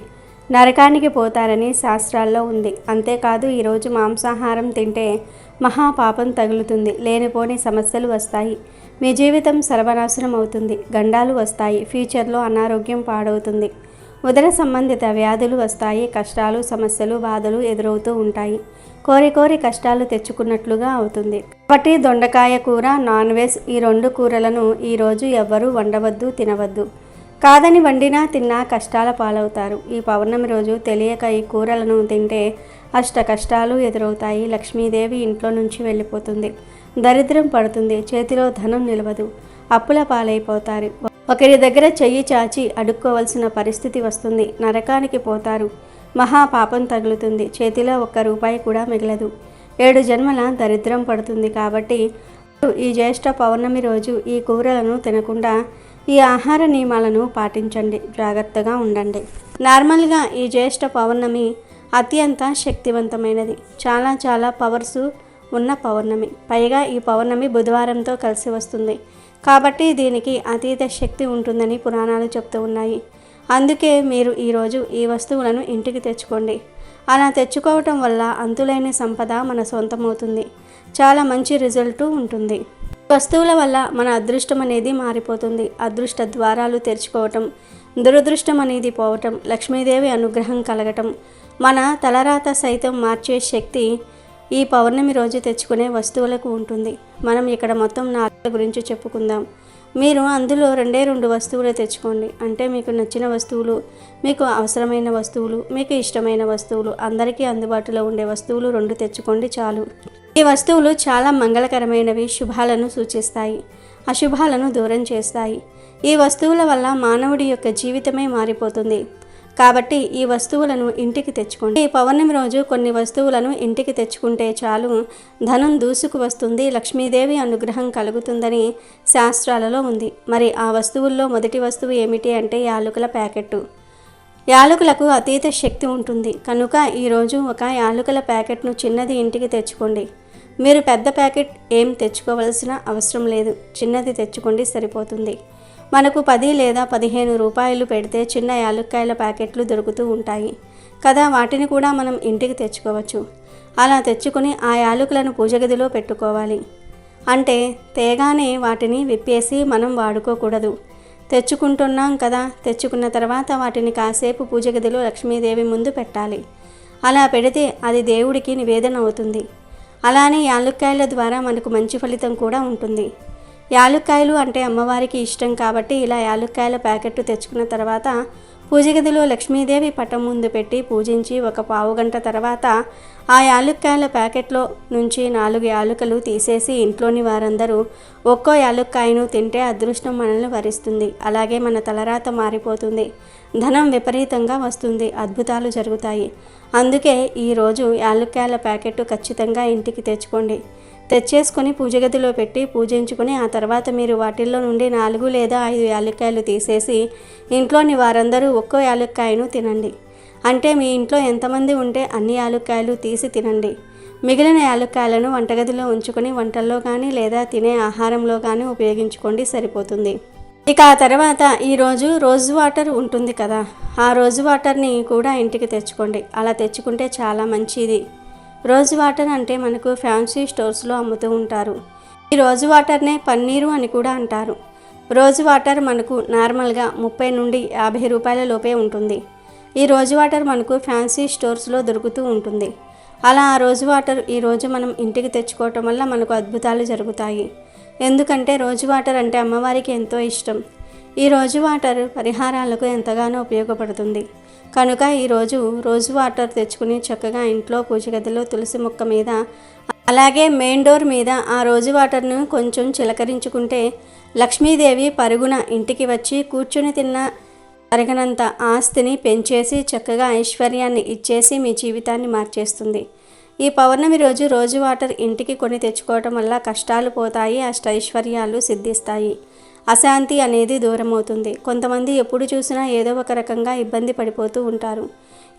నరకానికి పోతారని శాస్త్రాల్లో ఉంది. అంతేకాదు ఈరోజు మాంసాహారం తింటే మహాపాపం తగులుతుంది. లేనిపోని సమస్యలు వస్తాయి. మీ జీవితం సర్వనాశనం అవుతుంది. గండాలు వస్తాయి. ఫ్యూచర్లో అనారోగ్యం పాడవుతుంది. ఉదర సంబంధిత వ్యాధులు వస్తాయి. కష్టాలు, సమస్యలు, బాధలు ఎదురవుతూ ఉంటాయి. కోరి కష్టాలు తెచ్చుకున్నట్లుగా అవుతుంది. కాబట్టి దొండకాయ కూర, నాన్ వెజ్ ఈ రెండు కూరలను ఈరోజు ఎవ్వరూ వండవద్దు, తినవద్దు. కాదని వండినా తిన్నా కష్టాల పాలవుతారు. ఈ పౌర్ణమి రోజు తెలియక ఈ కూరలను తింటే అష్ట కష్టాలు ఎదురవుతాయి. లక్ష్మీదేవి ఇంట్లో నుంచి వెళ్ళిపోతుంది. దరిద్రం పడుతుంది. చేతిలో ధనం నిలవదు. అప్పుల పాలైపోతారు. ఒకరి దగ్గర చెయ్యి చాచి అడుక్కోవలసిన పరిస్థితి వస్తుంది. నరకానికి పోతారు. మహాపాపం తగులుతుంది. చేతిలో ఒక్క రూపాయి కూడా మిగలదు. 7 జన్మల దరిద్రం పడుతుంది. కాబట్టి ఈ జ్యేష్ఠ పౌర్ణమి రోజు ఈ కూరలను తినకుండా ఈ ఆహార నియమాలను పాటించండి. జాగ్రత్తగా ఉండండి. నార్మల్గా ఈ జ్యేష్ఠ పౌర్ణమి అత్యంత శక్తివంతమైనది. చాలా పవర్స్ ఉన్న పౌర్ణమి. పైగా ఈ పౌర్ణమి బుధవారంతో కలిసి వస్తుంది. కాబట్టి దీనికి అతీత శక్తి ఉంటుందని పురాణాలు చెప్తూ ఉన్నాయి. అందుకే మీరు ఈరోజు ఈ వస్తువులను ఇంటికి తెచ్చుకోండి. అలా తెచ్చుకోవటం వల్ల అంతులేని సంపద మన సొంతమవుతుంది. చాలా మంచి రిజల్ట్ ఉంటుంది. వస్తువుల వల్ల మన అదృష్టం అనేది మారిపోతుంది. అదృష్ట ద్వారాలు తెరుచుకోవటం, దురదృష్టం అనేది పోవటం, లక్ష్మీదేవి అనుగ్రహం కలగటం, మన తలరాత సైతం మార్చే శక్తి ఈ పౌర్ణమి రోజు తెచ్చుకునే వస్తువులకు ఉంటుంది. మనం ఇక్కడ మొత్తం 4 గురించి చెప్పుకుందాం. మీరు అందులో రెండు వస్తువులు తెచ్చుకోండి. అంటే మీకు నచ్చిన వస్తువులు, మీకు అవసరమైన వస్తువులు, మీకు ఇష్టమైన వస్తువులు, అందరికీ అందుబాటులో ఉండే వస్తువులు 2 తెచ్చుకోండి చాలు. ఈ వస్తువులు చాలా మంగళకరమైనవి, శుభాలను సూచిస్తాయి, అశుభాలను దూరం చేస్తాయి. ఈ వస్తువుల వల్ల మానవుడి యొక్క జీవితమే మారిపోతుంది. కాబట్టి ఈ వస్తువులను ఇంటికి తెచ్చుకోండి. ఈ పౌర్ణమి రోజు కొన్ని వస్తువులను ఇంటికి తెచ్చుకుంటే చాలు, ధనం దూసుకు వస్తుంది, లక్ష్మీదేవి అనుగ్రహం కలుగుతుందని శాస్త్రాలలో ఉంది. మరి ఆ వస్తువుల్లో మొదటి వస్తువు ఏమిటి అంటే యాలకుల ప్యాకెట్టు. యాలకులకు అతీత శక్తి ఉంటుంది కనుక ఈరోజు ఒక యాలకుల ప్యాకెట్ను చిన్నది ఇంటికి తెచ్చుకోండి. మీరు పెద్ద ప్యాకెట్ ఏం తెచ్చుకోవలసిన అవసరం లేదు, చిన్నది తెచ్చుకోండి సరిపోతుంది. మనకు 10 లేదా 15 రూపాయలు పెడితే చిన్న యాలక్కాయల ప్యాకెట్లు దొరుకుతూ ఉంటాయి కదా, వాటిని కూడా మనం ఇంటికి తెచ్చుకోవచ్చు. అలా తెచ్చుకొని ఆ యాలకులను పూజ గదిలో పెట్టుకోవాలి. అంటే తేగానే వాటిని విప్పేసి మనం వాడుకోకూడదు. తెచ్చుకుంటున్నాం కదా, తెచ్చుకున్న తర్వాత వాటిని కాసేపు పూజ గదిలో లక్ష్మీదేవి ముందు పెట్టాలి. అలా పెడితే అది దేవుడికి నివేదన అవుతుంది. అలానే యాలక్కాయల ద్వారా మనకు మంచి ఫలితం కూడా ఉంటుంది. యాలక్కాయలు అంటే అమ్మవారికి ఇష్టం కాబట్టి ఇలా యాలక్కాయల ప్యాకెట్ తెచ్చుకున్న తర్వాత పూజ గదిలో లక్ష్మీదేవి పటం ముందు పెట్టి పూజించి ఒక పావు గంట తర్వాత ఆ యాలక్కాయల ప్యాకెట్లో నుంచి 4 యాలకులు తీసేసి ఇంట్లోని వారందరూ ఒక్కో యాలక్కాయను తింటే అదృష్టం మనల్ని వరిస్తుంది. అలాగే మన తలరాత మారిపోతుంది, ధనం విపరీతంగా వస్తుంది, అద్భుతాలు జరుగుతాయి. అందుకే ఈరోజు యాలక్కాయల ప్యాకెట్ ఖచ్చితంగా ఇంటికి తెచ్చుకోండి. తెచ్చేసుకొని పూజ గదిలో పెట్టి పూజించుకొని ఆ తర్వాత మీరు వాటిల్లో నుండి 4 లేదా 5 యాలక్కాయలు తీసేసి ఇంట్లోని వారందరూ ఒక్కో యాలక్కాయను తినండి. అంటే మీ ఇంట్లో ఎంతమంది ఉంటే అన్ని యాలక్కాయలు తీసి తినండి. మిగిలిన యాలక్కాయలను వంటగదిలో ఉంచుకొని వంటల్లో కానీ లేదా తినే ఆహారంలో కానీ ఉపయోగించుకోండి, సరిపోతుంది. ఇక ఆ తర్వాత ఈరోజు రోజ్ వాటర్ ఉంటుంది కదా, ఆ రోజ్ వాటర్ని కూడా ఇంటికి తెచ్చుకోండి. అలా తెచ్చుకుంటే చాలా మంచిది. రోజ్ వాటర్ అంటే మనకు ఫ్యాన్సీ స్టోర్స్లో అమ్ముతూ ఉంటారు. ఈ రోజ్ వాటర్నే పన్నీరు అని కూడా అంటారు. రోజ్ వాటర్ మనకు నార్మల్గా 30 నుండి 50 రూపాయల లోపే ఉంటుంది. ఈ రోజ్ వాటర్ మనకు ఫ్యాన్సీ స్టోర్స్లో దొరుకుతూ ఉంటుంది. అలా ఆ రోజ్ వాటర్ ఈరోజు మనం ఇంటికి తెచ్చుకోవటం వల్ల మనకు అద్భుతాలు జరుగుతాయి. ఎందుకంటే రోజ్ వాటర్ అంటే అమ్మవారికి ఎంతో ఇష్టం. ఈ రోజ్ వాటర్ పరిహారాలకు ఎంతగానో ఉపయోగపడుతుంది. కనుక ఈరోజు రోజ్ వాటర్ తెచ్చుకుని చక్కగా ఇంట్లో పూజ గదిలో తులసి మొక్క మీద అలాగే మెయిన్ డోర్ మీద ఆ రోజ్ వాటర్ను కొంచెం చిలకరించుకుంటే లక్ష్మీదేవి పరుగున ఇంటికి వచ్చి కూర్చుని తిన్న తరగనంత ఆస్తిని పెంచేసి చక్కగా ఐశ్వర్యాన్ని ఇచ్చేసి మీ జీవితాన్ని మార్చేస్తుంది. ఈ పౌర్ణమి రోజు రోజు వాటర్ ఇంటికి కొని తెచ్చుకోవటం వల్ల కష్టాలు పోతాయి, అష్టైశ్వర్యాలు సిద్ధిస్తాయి, అశాంతి అనేది దూరం అవుతుంది. కొంతమంది ఎప్పుడు చూసినా ఏదో ఒక రకంగా ఇబ్బంది పడిపోతూ ఉంటారు.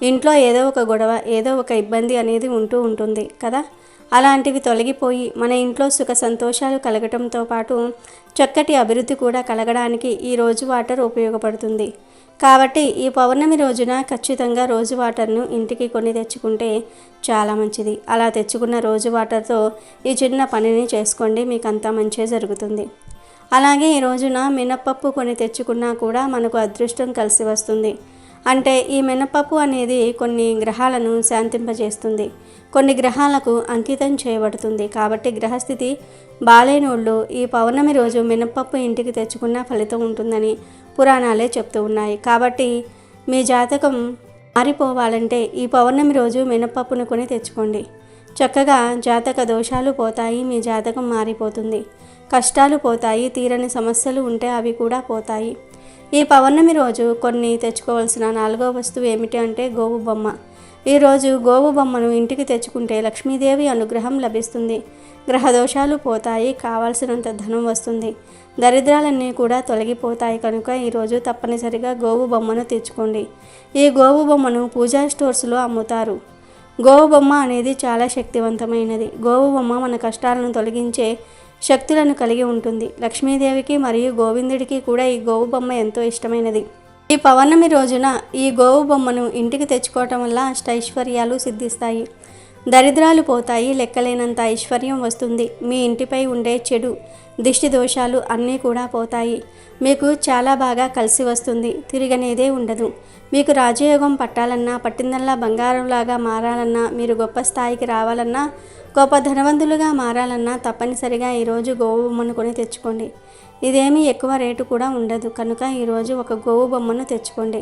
ఇంట్లో ఏదో ఒక గొడవ, ఏదో ఒక ఇబ్బంది అనేది ఉంటూ ఉంటుంది కదా. అలాంటివి తొలగిపోయి మన ఇంట్లో సుఖ సంతోషాలు కలగటంతో పాటు చక్కటి అభివృద్ధి కూడా కలగడానికి ఈ రోజు వాటర్ ఉపయోగపడుతుంది. కాబట్టి ఈ పౌర్ణమి రోజున ఖచ్చితంగా రోజు వాటర్ను ఇంటికి కొని తెచ్చుకుంటే చాలా మంచిది. అలా తెచ్చుకున్న రోజు వాటర్తో ఈ చిన్న పనిని చేసుకోండి, మీకు అంతా మంచే జరుగుతుంది. అలాగే ఈ రోజున మినప్పప్పు కొని తెచ్చుకున్నా కూడా మనకు అదృష్టం కలిసి వస్తుంది. అంటే ఈ మినపప్పు అనేది కొన్ని గ్రహాలను శాంతింపజేస్తుంది, కొన్ని గ్రహాలకు అంకితం చేయబడుతుంది. కాబట్టి గ్రహస్థితి బాలేనోళ్ళు ఈ పౌర్ణమి రోజు మినపప్పు ఇంటికి తెచ్చుకున్న ఫలితం ఉంటుందని పురాణాలే చెప్తూ ఉన్నాయి. కాబట్టి మీ జాతకం మారిపోవాలంటే ఈ పౌర్ణమి రోజు మినపప్పును కొని తెచ్చుకోండి. చక్కగా జాతక దోషాలు పోతాయి, మీ జాతకం మారిపోతుంది, కష్టాలు పోతాయి, తీరని సమస్యలు ఉంటే అవి కూడా పోతాయి. ఈ పౌర్ణమి రోజు కొన్ని తెచ్చుకోవాల్సిన 4వ వస్తువు ఏమిటి అంటే గోవు బొమ్మ. ఈరోజు గోవు బొమ్మను ఇంటికి తెచ్చుకుంటే లక్ష్మీదేవి అనుగ్రహం లభిస్తుంది, గ్రహదోషాలు పోతాయి, కావాల్సినంత ధనం వస్తుంది, దరిద్రాలన్నీ కూడా తొలగిపోతాయి. కనుక ఈరోజు తప్పనిసరిగా గోవు బొమ్మను తెచ్చుకోండి. ఈ గోవు బొమ్మను పూజా స్టోర్స్లో అమ్ముతారు. గోవు బొమ్మ అనేది చాలా శక్తివంతమైనది. గోవు బొమ్మ మన కష్టాలను తొలగించే శక్తులను కలిగి ఉంటుంది. లక్ష్మీదేవికి మరియు గోవిందుడికి కూడా ఈ గోవు బొమ్మ ఎంతో ఇష్టమైనది. ఈ పౌర్ణమి రోజున ఈ గోవు బొమ్మను ఇంటికి తెచ్చుకోవటం వల్ల అష్టైశ్వర్యాలు సిద్ధిస్తాయి. దరిద్రాలు పోతాయి, లెక్కలేనంత ఐశ్వర్యం వస్తుంది. మీ ఇంటిపై ఉండే చెడు దిష్టి దోషాలు అన్నీ కూడా పోతాయి. మీకు చాలా బాగా కలిసి వస్తుంది. తిరగనేదే ఉండదు. మీకు రాజయోగం పట్టాలన్నా, పట్టిందల్లా బంగారంలాగా మారాలన్నా, మీరు గొప్ప స్థాయికి రావాలన్నా, గొప్ప ధనవంతులుగా మారాలన్నా తప్పనిసరిగా ఈరోజు గోవు బొమ్మను కొని తెచ్చుకోండి. ఇదేమీ ఎక్కువ రేటు కూడా ఉండదు కనుక ఈరోజు ఒక గోవు బొమ్మను తెచ్చుకోండి.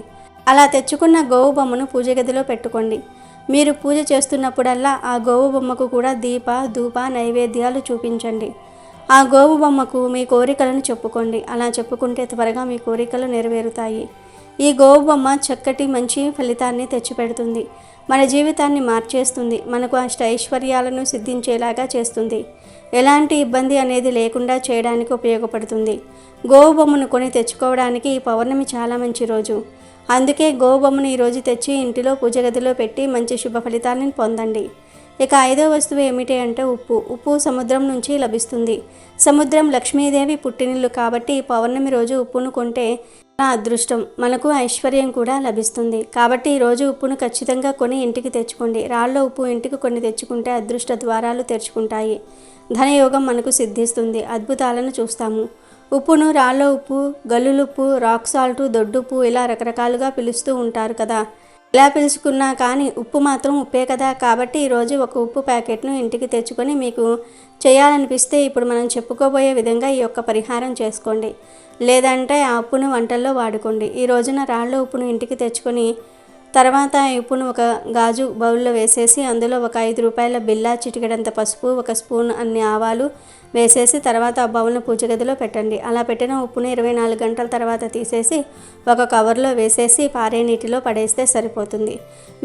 అలా తెచ్చుకున్న గోవు బొమ్మను పూజ గదిలో పెట్టుకోండి. మీరు పూజ చేస్తున్నప్పుడల్లా ఆ గోవు బొమ్మకు కూడా దీప ధూప నైవేద్యాలు చూపించండి. ఆ గోవు బొమ్మకు మీ కోరికలను చెప్పుకోండి. అలా చెప్పుకుంటే త్వరగా మీ కోరికలు నెరవేరుతాయి. ఈ గోవు బొమ్మ చక్కటి మంచి ఫలితాన్ని తెచ్చిపెడుతుంది. మన జీవితాన్ని మార్చేస్తుంది. మనకు అష్టైశ్వర్యాలను సిద్ధించేలాగా చేస్తుంది. ఎలాంటి ఇబ్బంది అనేది లేకుండా చేయడానికి ఉపయోగపడుతుంది. గోవు బొమ్మను కొని తెచ్చుకోవడానికి ఈ పౌర్ణమి చాలా మంచి రోజు. అందుకే గోవు బొమ్మను ఈరోజు తెచ్చి ఇంటిలో పూజ గదిలో పెట్టి మంచి శుభ ఫలితాలను పొందండి. ఇక 5వ వస్తువు ఏమిటి అంటే ఉప్పు. ఉప్పు సముద్రం నుంచి లభిస్తుంది. సముద్రం లక్ష్మీదేవి పుట్టినిల్లు కాబట్టి పౌర్ణమి రోజు ఉప్పును కొంటే అదృష్టం, మనకు ఐశ్వర్యం కూడా లభిస్తుంది. కాబట్టి ఈరోజు ఉప్పును ఖచ్చితంగా కొని ఇంటికి తెచ్చుకోండి. రాళ్ళ ఉప్పు ఇంటికి కొన్ని తెచ్చుకుంటే అదృష్ట ద్వారాలు తెరుచుకుంటాయి. ధనయోగం మనకు సిద్ధిస్తుంది. అద్భుతాలను చూస్తాము. ఉప్పును రాళ్ళ ఉప్పు, గల్లులుప్పు, రాక్ సాల్ట్, దొడ్డుప్పు ఇలా రకరకాలుగా పిలుస్తూ ఉంటారు కదా. ఇలా పిలుచుకున్నా కానీ ఉప్పు మాత్రం ఉప్పే కదా. కాబట్టి ఈరోజు ఒక ఉప్పు ప్యాకెట్ను ఇంటికి తెచ్చుకొని మీకు చేయాలనిపిస్తే ఇప్పుడు మనం చెప్పుకోబోయే విధంగా ఈ యొక్క పరిహారం చేసుకోండి. లేదంటే ఆ ఉప్పును వంటల్లో వాడుకోండి. ఈ రోజున రాళ్ళ ఉప్పును ఇంటికి తెచ్చుకొని తర్వాత ఈ ఉప్పును ఒక గాజు బౌల్లో వేసేసి అందులో ఒక 5 రూపాయల బిళ్ళ, చిటికెడంత పసుపు, 1 స్పూన్ అన్ని ఆవాలు వేసేసి తర్వాత ఆ బౌల్ను పూజ గదిలో పెట్టండి. అలా పెట్టిన ఉప్పును 24 గంటల తర్వాత తీసేసి ఒక కవర్లో వేసేసి పారే నీటిలో పడేస్తే సరిపోతుంది.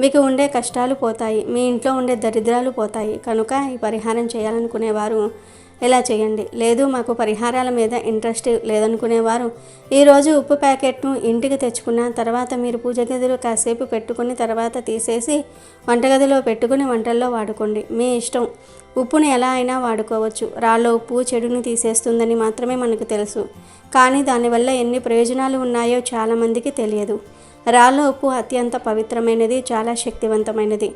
మీకు ఉండే కష్టాలు పోతాయి. మీ ఇంట్లో ఉండే దరిద్రాలు పోతాయి. కనుక ఈ పరిహారం చేయాలనుకునేవారు ఇలా చేయండి. లేదు మాకు పరిహారాల మీద ఇంట్రెస్ట్ లేదనుకునేవారు ఈరోజు ఉప్పు ప్యాకెట్ను ఇంటికి తెచ్చుకున్న తర్వాత మీరు పూజ గదిలో కాసేపు పెట్టుకుని తర్వాత తీసేసి వంటగదిలో పెట్టుకుని వంటల్లో వాడుకోండి. మీ ఇష్టం. ఉప్పును ఎలా అయినా వాడుకోవచ్చు. రాళ్ళ ఉప్పు చెడును తీసేస్తుందని మాత్రమే మనకు తెలుసు. కానీ దానివల్ల ఎన్ని ప్రయోజనాలు ఉన్నాయో చాలామందికి తెలియదు. రాళ్ళ ఉప్పు అత్యంత పవిత్రమైనది, చాలా శక్తివంతమైనది.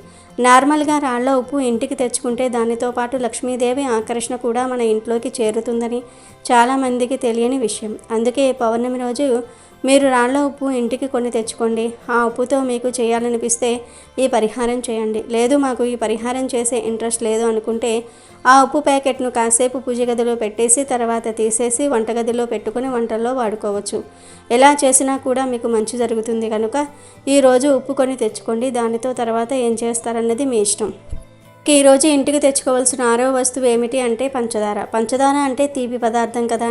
నార్మల్గా రాళ్ళ ఉప్పు ఇంటికి తెచ్చుకుంటే దానితో పాటు లక్ష్మీదేవి ఆకర్షణ కూడా మన ఇంట్లోకి చేరుతుందని చాలామందికి తెలియని విషయం. అందుకే పౌర్ణమి రోజు మీరు రాళ్ళ ఉప్పు ఇంటికి కొని తెచ్చుకోండి. ఆ ఉప్పుతో మీకు చేయాలనిపిస్తే ఈ పరిహారం చేయండి. లేదు మాకు ఈ పరిహారం చేసే ఇంట్రెస్ట్ లేదు అనుకుంటే ఆ ఉప్పు ప్యాకెట్ను కాసేపు పూజ గదిలో పెట్టేసి తర్వాత తీసేసి వంటగదిలో పెట్టుకుని వంటల్లో వాడుకోవచ్చు. ఎలా చేసినా కూడా మీకు మంచి జరుగుతుంది కనుక ఈరోజు ఉప్పు కొని తెచ్చుకోండి. దానితో తర్వాత ఏం చేస్తారన్నది మీ ఇష్టం. ఈరోజు ఇంటికి తెచ్చుకోవాల్సిన 6వ వస్తువు ఏమిటి అంటే పంచదార. పంచదార అంటే తీపి పదార్థం కదా.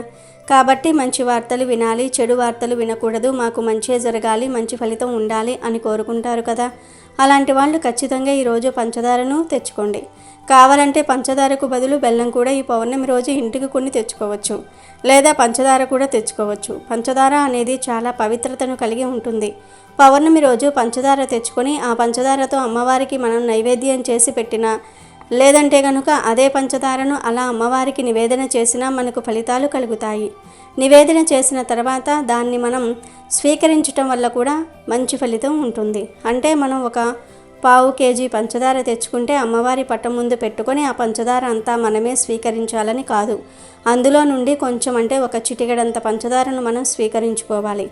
కాబట్టి మంచి వార్తలు వినాలి, చెడు వార్తలు వినకూడదు. మాకు మంచే జరగాలి, మంచి ఫలితం ఉండాలి అని కోరుకుంటారు కదా. అలాంటి వాళ్ళు ఖచ్చితంగా ఈరోజు పంచదారను తెచ్చుకోండి. కావాలంటే పంచదారకు బదులు బెల్లం కూడా ఈ పౌర్ణమి రోజు ఇంటికి కొన్ని తెచ్చుకోవచ్చు. లేదా పంచదార కూడా తెచ్చుకోవచ్చు. పంచదార అనేది చాలా పవిత్రతను కలిగి ఉంటుంది. పౌర్ణమి రోజు పంచదార తెచ్చుకొని ఆ పంచదారతో అమ్మవారికి మనం నైవేద్యం చేసి పెట్టినా లేదంటే కనుక అదే పంచదారను అలా అమ్మవారికి నివేదన చేసినా మనకు ఫలితాలు కలుగుతాయి. నివేదన చేసిన తర్వాత దాన్ని మనం స్వీకరించటం వల్ల కూడా మంచి ఫలితం ఉంటుంది. అంటే మనం ఒక 1/4 కేజీ పంచదార తెచ్చుకుంటే అమ్మవారి పట్టం ముందు పెట్టుకొని ఆ పంచదార అంతా మనమే స్వీకరించాలని కాదు. అందులో నుండి కొంచెం అంటే ఒక చిటికెడంత పంచదారను మనం స్వీకరించుకోవాలి.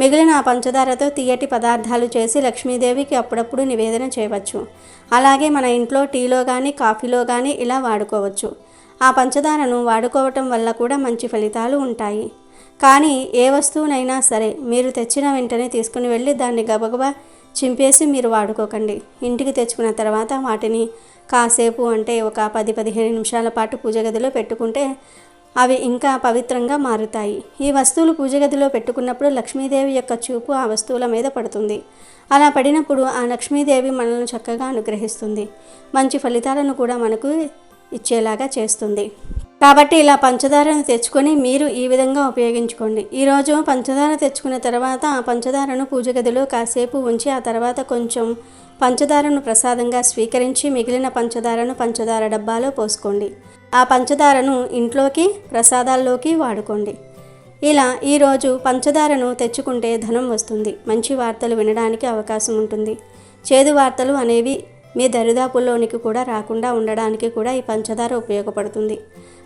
మిగిలిన ఆ పంచదారతో తీయటి పదార్థాలు చేసి లక్ష్మీదేవికి అప్పుడప్పుడు నివేదన చేయవచ్చు. అలాగే మన ఇంట్లో టీలో కానీ కాఫీలో కానీ ఇలా వాడుకోవచ్చు. ఆ పంచదారను వాడుకోవటం వల్ల కూడా మంచి ఫలితాలు ఉంటాయి. కానీ ఏ వస్తువునైనా సరే మీరు తెచ్చిన వెంటనే తీసుకుని వెళ్ళి దాన్ని గబగబా చింపేసి మీరు వాడుకోకండి. ఇంటికి తెచ్చుకున్న తర్వాత వాటిని కాసేపు అంటే ఒక 10-15 నిమిషాల పాటు పూజ గదిలో పెట్టుకుంటే అవి ఇంకా పవిత్రంగా మారుతాయి. ఈ వస్తువులు పూజ గదిలో పెట్టుకున్నప్పుడు లక్ష్మీదేవి యొక్క చూపు ఆ వస్తువుల మీద పడుతుంది. అలా పడినప్పుడు ఆ లక్ష్మీదేవి మనల్ని చక్కగా అనుగ్రహిస్తుంది. మంచి ఫలితాలను కూడా మనకు ఇచ్చేలాగా చేస్తుంది. కాబట్టి ఇలా పంచదారను తెచ్చుకొని మీరు ఈ విధంగా ఉపయోగించుకోండి. ఈరోజు పంచదార తెచ్చుకున్న తర్వాత ఆ పంచదారను పూజ గదిలో కాసేపు ఉంచి ఆ తర్వాత కొంచెం పంచదారను ప్రసాదంగా స్వీకరించి మిగిలిన పంచదారను పంచదార డబ్బాలో పోసుకోండి. ఆ పంచదారను ఇంట్లోకి ప్రసాదాల్లోకి వాడుకోండి. ఇలా ఈరోజు పంచదారను తెచ్చుకుంటే ధనం వస్తుంది. మంచి వార్తలు వినడానికి అవకాశం ఉంటుంది. చేదు వార్తలు అనేవి మీ దరిదాపుల్లోనికి కూడా రాకుండా ఉండడానికి కూడా ఈ పంచదార ఉపయోగపడుతుంది.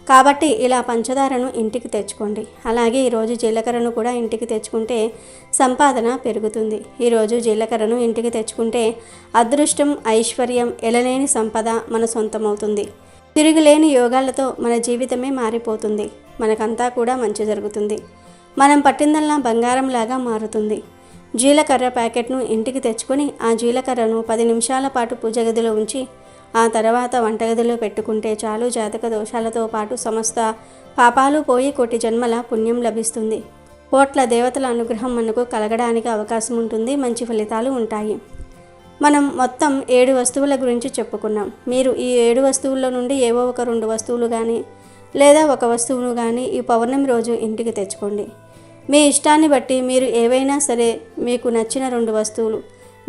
కాబట్టి ఇలా పంచదారను ఇంటికి తెచ్చుకోండి. అలాగే ఈరోజు జీలకర్రను కూడా ఇంటికి తెచ్చుకుంటే సంపాదన పెరుగుతుంది. ఈరోజు జీలకర్రను ఇంటికి తెచ్చుకుంటే అదృష్టం, ఐశ్వర్యం, ఎలలేని సంపద మన సొంతమవుతుంది. తిరుగులేని యోగాలతో మన జీవితమే మారిపోతుంది. మనకంతా కూడా మంచి జరుగుతుంది. మనం పట్టిందల్లా బంగారంలాగా మారుతుంది. జీలకర్ర ప్యాకెట్ను ఇంటికి తెచ్చుకొని ఆ జీలకర్రను 10 నిమిషాల పాటు పూజ గదిలో ఉంచి ఆ తర్వాత వంటగదిలో పెట్టుకుంటే చాలు. జాతక దోషాలతో పాటు సమస్త పాపాలు పోయి కోటి జన్మల పుణ్యం లభిస్తుంది. కోట్ల దేవతల అనుగ్రహం మనకు కలగడానికి అవకాశం ఉంటుంది. మంచి ఫలితాలు ఉంటాయి. మనం మొత్తం 7 వస్తువుల గురించి చెప్పుకున్నాం. మీరు ఈ 7 వస్తువుల్లో నుండి ఏవో ఒక 2 వస్తువులు కానీ లేదా ఒక వస్తువును కానీ ఈ పౌర్ణమి రోజు ఇంటికి తెచ్చుకోండి. మీ ఇష్టాన్ని బట్టి మీరు ఏవైనా సరే మీకు నచ్చిన 2 వస్తువులు,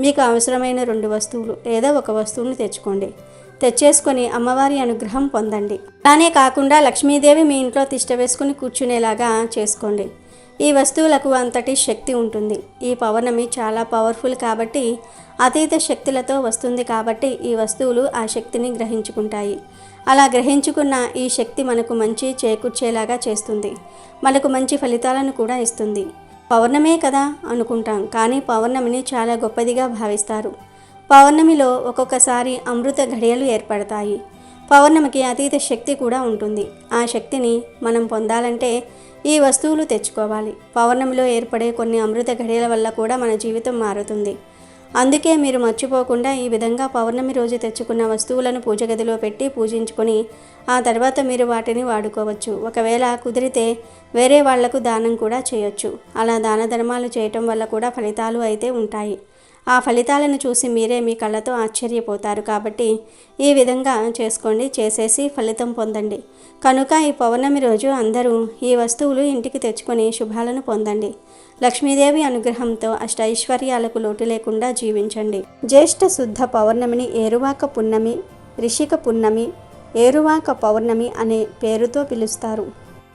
మీకు అవసరమైన 2 వస్తువులు లేదా ఒక వస్తువును తెచ్చుకోండి. తెచ్చేసుకొని అమ్మవారి అనుగ్రహం పొందండి. అలానే కాకుండా లక్ష్మీదేవి మీ ఇంట్లో తిష్ట వేసుకుని కూర్చునేలాగా చేసుకోండి. ఈ వస్తువులకు అంతటి శక్తి ఉంటుంది. ఈ పౌర్ణమి చాలా పవర్ఫుల్ కాబట్టి, అతీత శక్తులతో వస్తుంది కాబట్టి ఈ వస్తువులు ఆ శక్తిని గ్రహించుకుంటాయి. అలా గ్రహించుకున్న ఈ శక్తి మనకు మంచి చేకూర్చేలాగా చేస్తుంది. మనకు మంచి ఫలితాలను కూడా ఇస్తుంది. పౌర్ణమే కదా అనుకుంటాం, కానీ పౌర్ణమిని చాలా గొప్పదిగా భావిస్తారు. పౌర్ణమిలో ఒక్కొక్కసారి అమృత ఘడియలు ఏర్పడతాయి. పౌర్ణమికి అతీత శక్తి కూడా ఉంటుంది. ఆ శక్తిని మనం పొందాలంటే ఈ వస్తువులు తెచ్చుకోవాలి. పౌర్ణమిలో ఏర్పడే కొన్ని అమృత ఘడియల వల్ల కూడా మన జీవితం మారుతుంది. అందుకే మీరు మర్చిపోకుండా ఈ విధంగా పౌర్ణమి రోజు తెచ్చుకున్న వస్తువులను పూజ గదిలో పెట్టి పూజించుకొని ఆ తర్వాత మీరు వాటిని వాడుకోవచ్చు. ఒకవేళ కుదిరితే వేరే వాళ్లకు దానం కూడా చేయొచ్చు. అలా దాన ధర్మాలు చేయటం వల్ల కూడా ఫలితాలు అయితే ఉంటాయి. ఆ ఫలితాలను చూసి మీరే మీ కళ్ళతో ఆశ్చర్యపోతారు. కాబట్టి ఈ విధంగా చేసుకోండి, చేసేసి ఫలితం పొందండి. కనుక ఈ పౌర్ణమి రోజు అందరూ ఈ వస్తువులు ఇంటికి తెచ్చుకొని శుభాలను పొందండి. లక్ష్మీదేవి అనుగ్రహంతో అష్టైశ్వర్యాలకు లోటు లేకుండా జీవించండి. జ్యేష్ఠ శుద్ధ పౌర్ణమిని ఏరువాక పున్నమి, రిషిక పున్నమి, ఏరువాక పౌర్ణమి అనే పేరుతో పిలుస్తారు.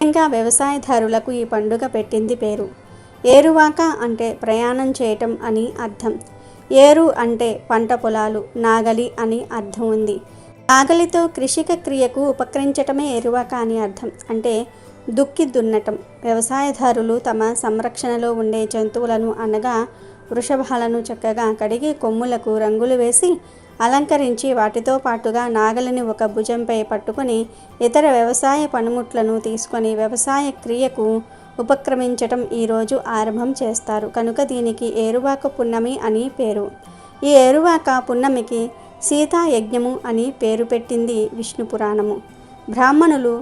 ఇంకా వ్యవసాయదారులకు ఈ పండుగ పెట్టింది పేరు. ఏరువాక అంటే ప్రయాణం చేయటం అని అర్థం. ఏరు అంటే పంట పొలాలు, నాగలి అని అర్థం ఉంది. నాగలితో కృషిక క్రియకు ఉపకరించటమే ఏరువాక అని అర్థం. అంటే దుక్కి దున్నటం. వ్యవసాయదారులు తమ సంరక్షణలో ఉండే జంతువులను అనగా వృషభాలను చక్కగా కడిగి కొమ్ములకు రంగులు వేసి అలంకరించి వాటితో పాటుగా నాగలిని ఒక భుజంపై పట్టుకొని ఇతర వ్యవసాయ పనిముట్లను తీసుకొని వ్యవసాయ క్రియకు ఉపక్రమించటం ఈరోజు ఆరంభం చేస్తారు. కనుక దీనికి ఏరువాక పున్నమి అని పేరు. ఈ ఏరువాక పున్నమికి సీతా యజ్ఞము అని పేరు పెట్టింది విష్ణు పురాణము. బ్రాహ్మణులు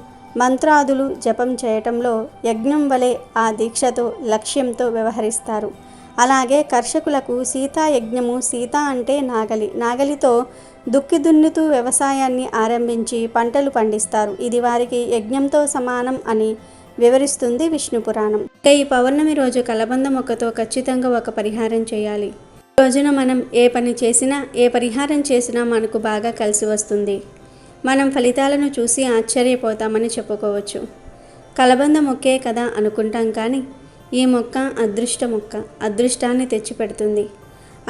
మంత్రాదులు జపం చేయటంలో యజ్ఞం వలె ఆ దీక్షతో లక్ష్యంతో వ్యవహరిస్తారు. అలాగే కర్షకులకు సీతా యజ్ఞము, సీత అంటే నాగలి, నాగలితో దుక్కి దున్నుతూ వ్యవసాయాన్ని ఆరంభించి పంటలు పండిస్తారు. ఇది వారికి యజ్ఞంతో సమానం అని వివరిస్తుంది విష్ణు పురాణం. ఈ పౌర్ణమి రోజు కలబంద మొక్కతో ఖచ్చితంగా ఒక పరిహారం చేయాలి. ఈ రోజున మనం ఏ పని చేసినా, ఏ పరిహారం చేసినా మనకు బాగా కలిసి వస్తుంది. మనం ఫలితాలను చూసి ఆశ్చర్యపోతామని చెప్పుకోవచ్చు. కలబంద మొక్కే కదా అనుకుంటాం, కానీ ఈ మొక్క అదృష్ట మొక్క. అదృష్టాన్ని తెచ్చిపెడుతుంది,